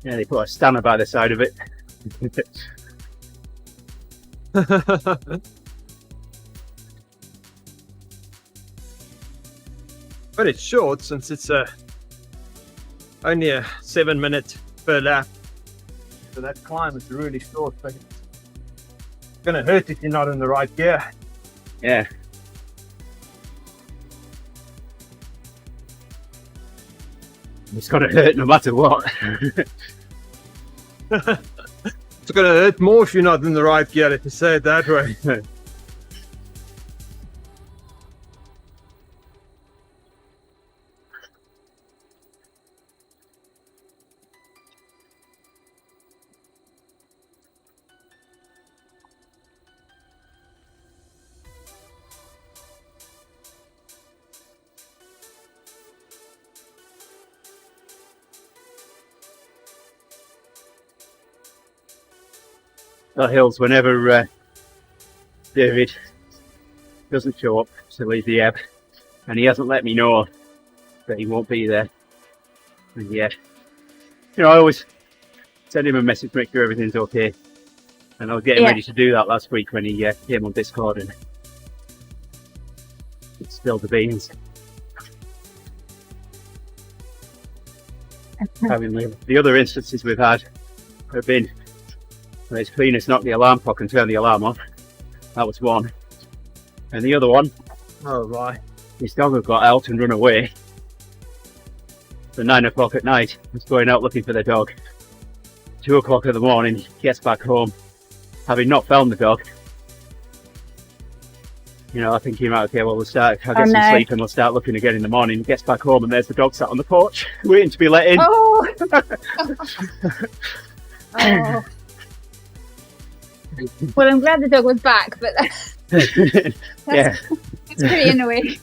[SPEAKER 1] Yeah, they put a spanner by the side of it.
[SPEAKER 3] But it's short since it's only a 7 minute per lap. So that climb is really short, but it's going to hurt if you're not in the right gear.
[SPEAKER 1] Yeah. It's got to hurt no matter what.
[SPEAKER 3] It's going to hurt more if you're not in the right gear, if you say it that way.
[SPEAKER 1] Hils, whenever David doesn't show up to leave the ebb, and he hasn't let me know that he won't be there. And yeah, you know, I always send him a message, make sure everything's okay. And I was getting ready to do that last week when he came on Discord and spilled the beans. I mean, the other instances we've had have been when it's cleaners knock the alarm clock and turn the alarm off. That was one. And the other one,
[SPEAKER 3] Oh, right.
[SPEAKER 1] his dog had got out and run away. So 9 o'clock at night, he's going out looking for the dog. 2 o'clock in the morning, he gets back home, having not found the dog. You know, I think he might, okay, well, we'll start, I'll get some sleep and we'll start looking again in the morning. He gets back home and there's the dog sat on the porch, waiting to be let in.
[SPEAKER 2] Oh. Oh. Well, I'm glad the dog was back, but
[SPEAKER 1] Yeah.
[SPEAKER 2] it's pretty annoying.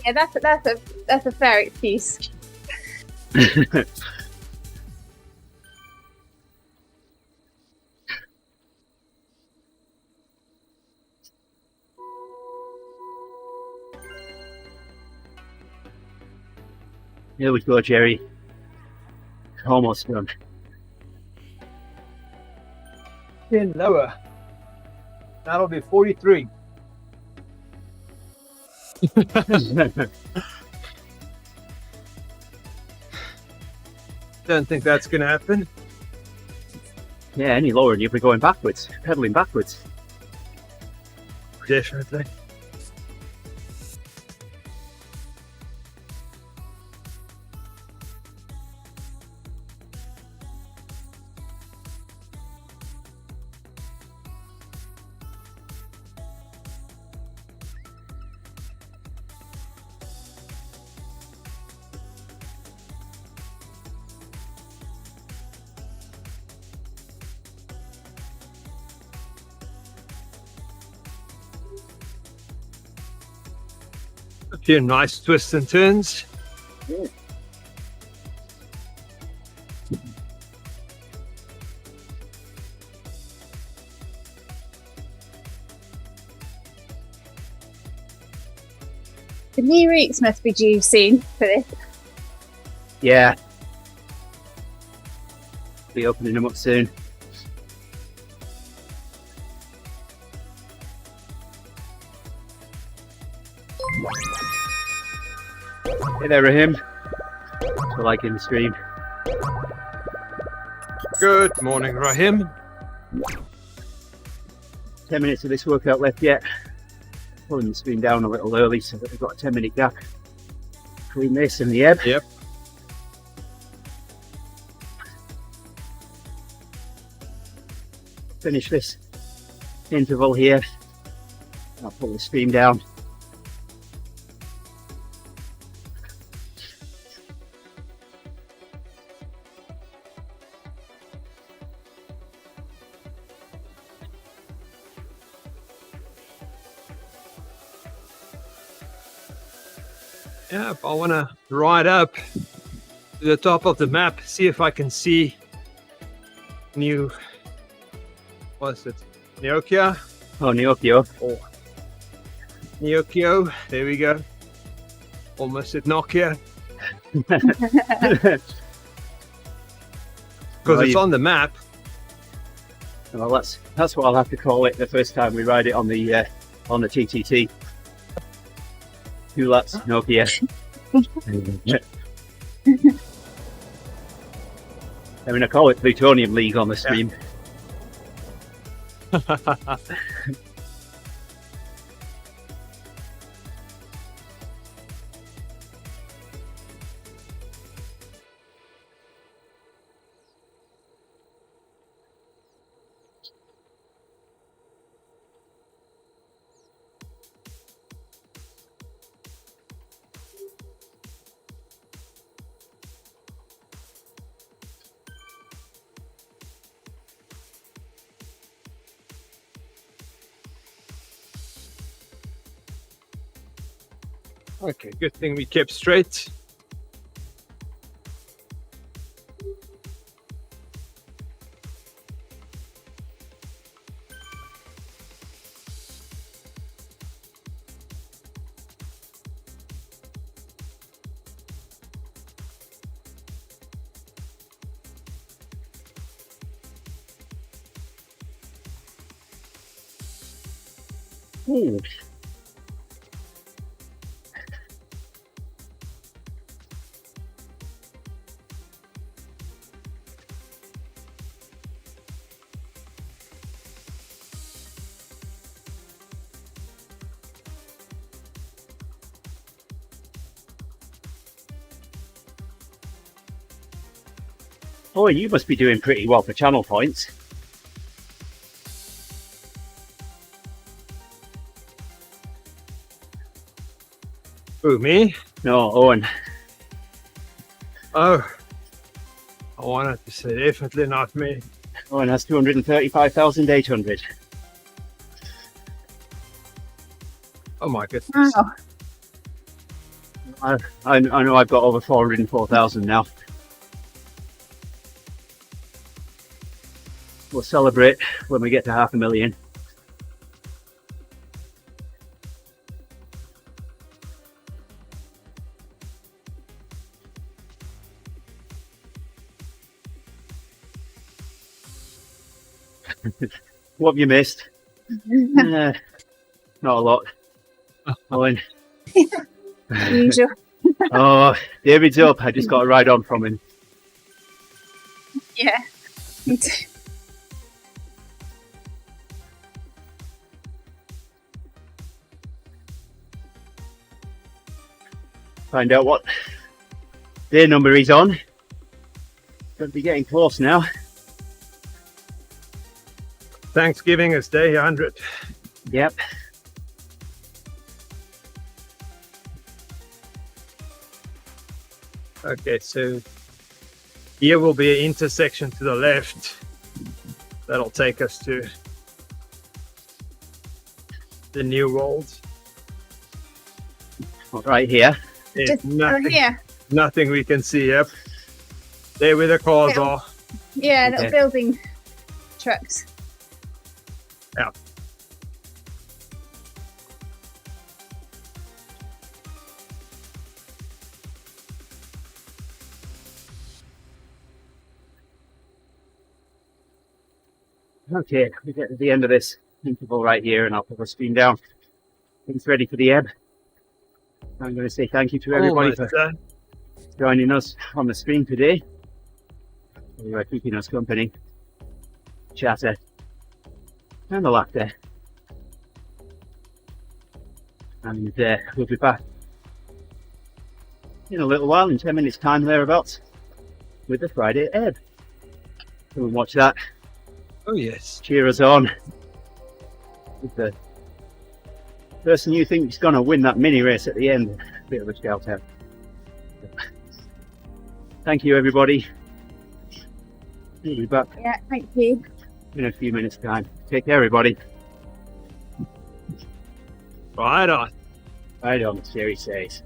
[SPEAKER 2] Yeah, that's a fair excuse.
[SPEAKER 1] Here we go, Gerrie. Almost done.
[SPEAKER 3] 10 lower. That'll be 43. Don't think that's going to happen.
[SPEAKER 1] Yeah, any lower and you'll be going backwards, pedaling backwards.
[SPEAKER 3] Definitely. A few nice twists and turns.
[SPEAKER 2] The new routes must be due soon for this.
[SPEAKER 1] Yeah. Be opening them up soon. Hey there, Rahim. So liking the stream.
[SPEAKER 3] Good morning, Rahim.
[SPEAKER 1] 10 minutes of this workout left yet. Pulling the stream down a little early so that we've got a 10-minute gap between this and the ebb.
[SPEAKER 3] Yep.
[SPEAKER 1] Finish this interval here. I'll pull the stream down.
[SPEAKER 3] Yeah, I want to ride up to the top of the map, see if I can see what's it? Neokia?
[SPEAKER 1] Oh, Neokio.
[SPEAKER 3] Oh. Neokio, there we go. Almost at Nokia. Because
[SPEAKER 1] Well,
[SPEAKER 3] it's on the map.
[SPEAKER 1] Well, that's what I'll have to call it the first time we ride it on the TTT. 2 laps, Nokia. I mean, I call it Plutonium League on the stream.
[SPEAKER 3] Okay, good thing we kept straight.
[SPEAKER 1] Ooh. Oh, you must be doing pretty well for channel points.
[SPEAKER 3] Who, me?
[SPEAKER 1] No, Owen.
[SPEAKER 3] Oh, I wanted to say definitely not me.
[SPEAKER 1] Owen has 235,800.
[SPEAKER 3] Oh my goodness.
[SPEAKER 2] Wow.
[SPEAKER 1] I know I've got over 404,000 now. We'll celebrate when we get to 500,000. What have you missed? Not a lot. Owen.
[SPEAKER 2] Usual.
[SPEAKER 1] Oh, David's up. I just got a ride on from him.
[SPEAKER 2] Yeah.
[SPEAKER 1] Find out what day number he's on. Going to be getting close now.
[SPEAKER 3] Thanksgiving is day 100.
[SPEAKER 1] Yep.
[SPEAKER 3] Okay, so here will be an intersection to the left. That'll take us to the new world.
[SPEAKER 1] Right here.
[SPEAKER 3] There's
[SPEAKER 2] Just
[SPEAKER 3] nothing,
[SPEAKER 2] here.
[SPEAKER 3] nothing we can see. Yep. There where the cars
[SPEAKER 2] Yeah.
[SPEAKER 3] are.
[SPEAKER 2] Yeah, little
[SPEAKER 1] Okay.
[SPEAKER 2] building trucks.
[SPEAKER 3] Yeah.
[SPEAKER 1] Okay, we get to the end of this interval right here and I'll put the screen down. Things ready for the ebb. I'm going to say thank you to everybody for
[SPEAKER 3] Almost done.
[SPEAKER 1] joining us on the stream today. You are keeping us company. Chatter. And the laughter. And we'll be back in a little while, in 10 minutes time thereabouts, with the Friday ebb. Come and watch that.
[SPEAKER 3] Oh yes.
[SPEAKER 1] Cheer us on with the person you think is going to win that mini race at the end. Bit of a shout out. Thank you, everybody. We'll be back
[SPEAKER 2] Yeah, thank you.
[SPEAKER 1] in a few minutes' time. Take care, everybody.
[SPEAKER 3] Right on.
[SPEAKER 1] Right on, as Gerrie says.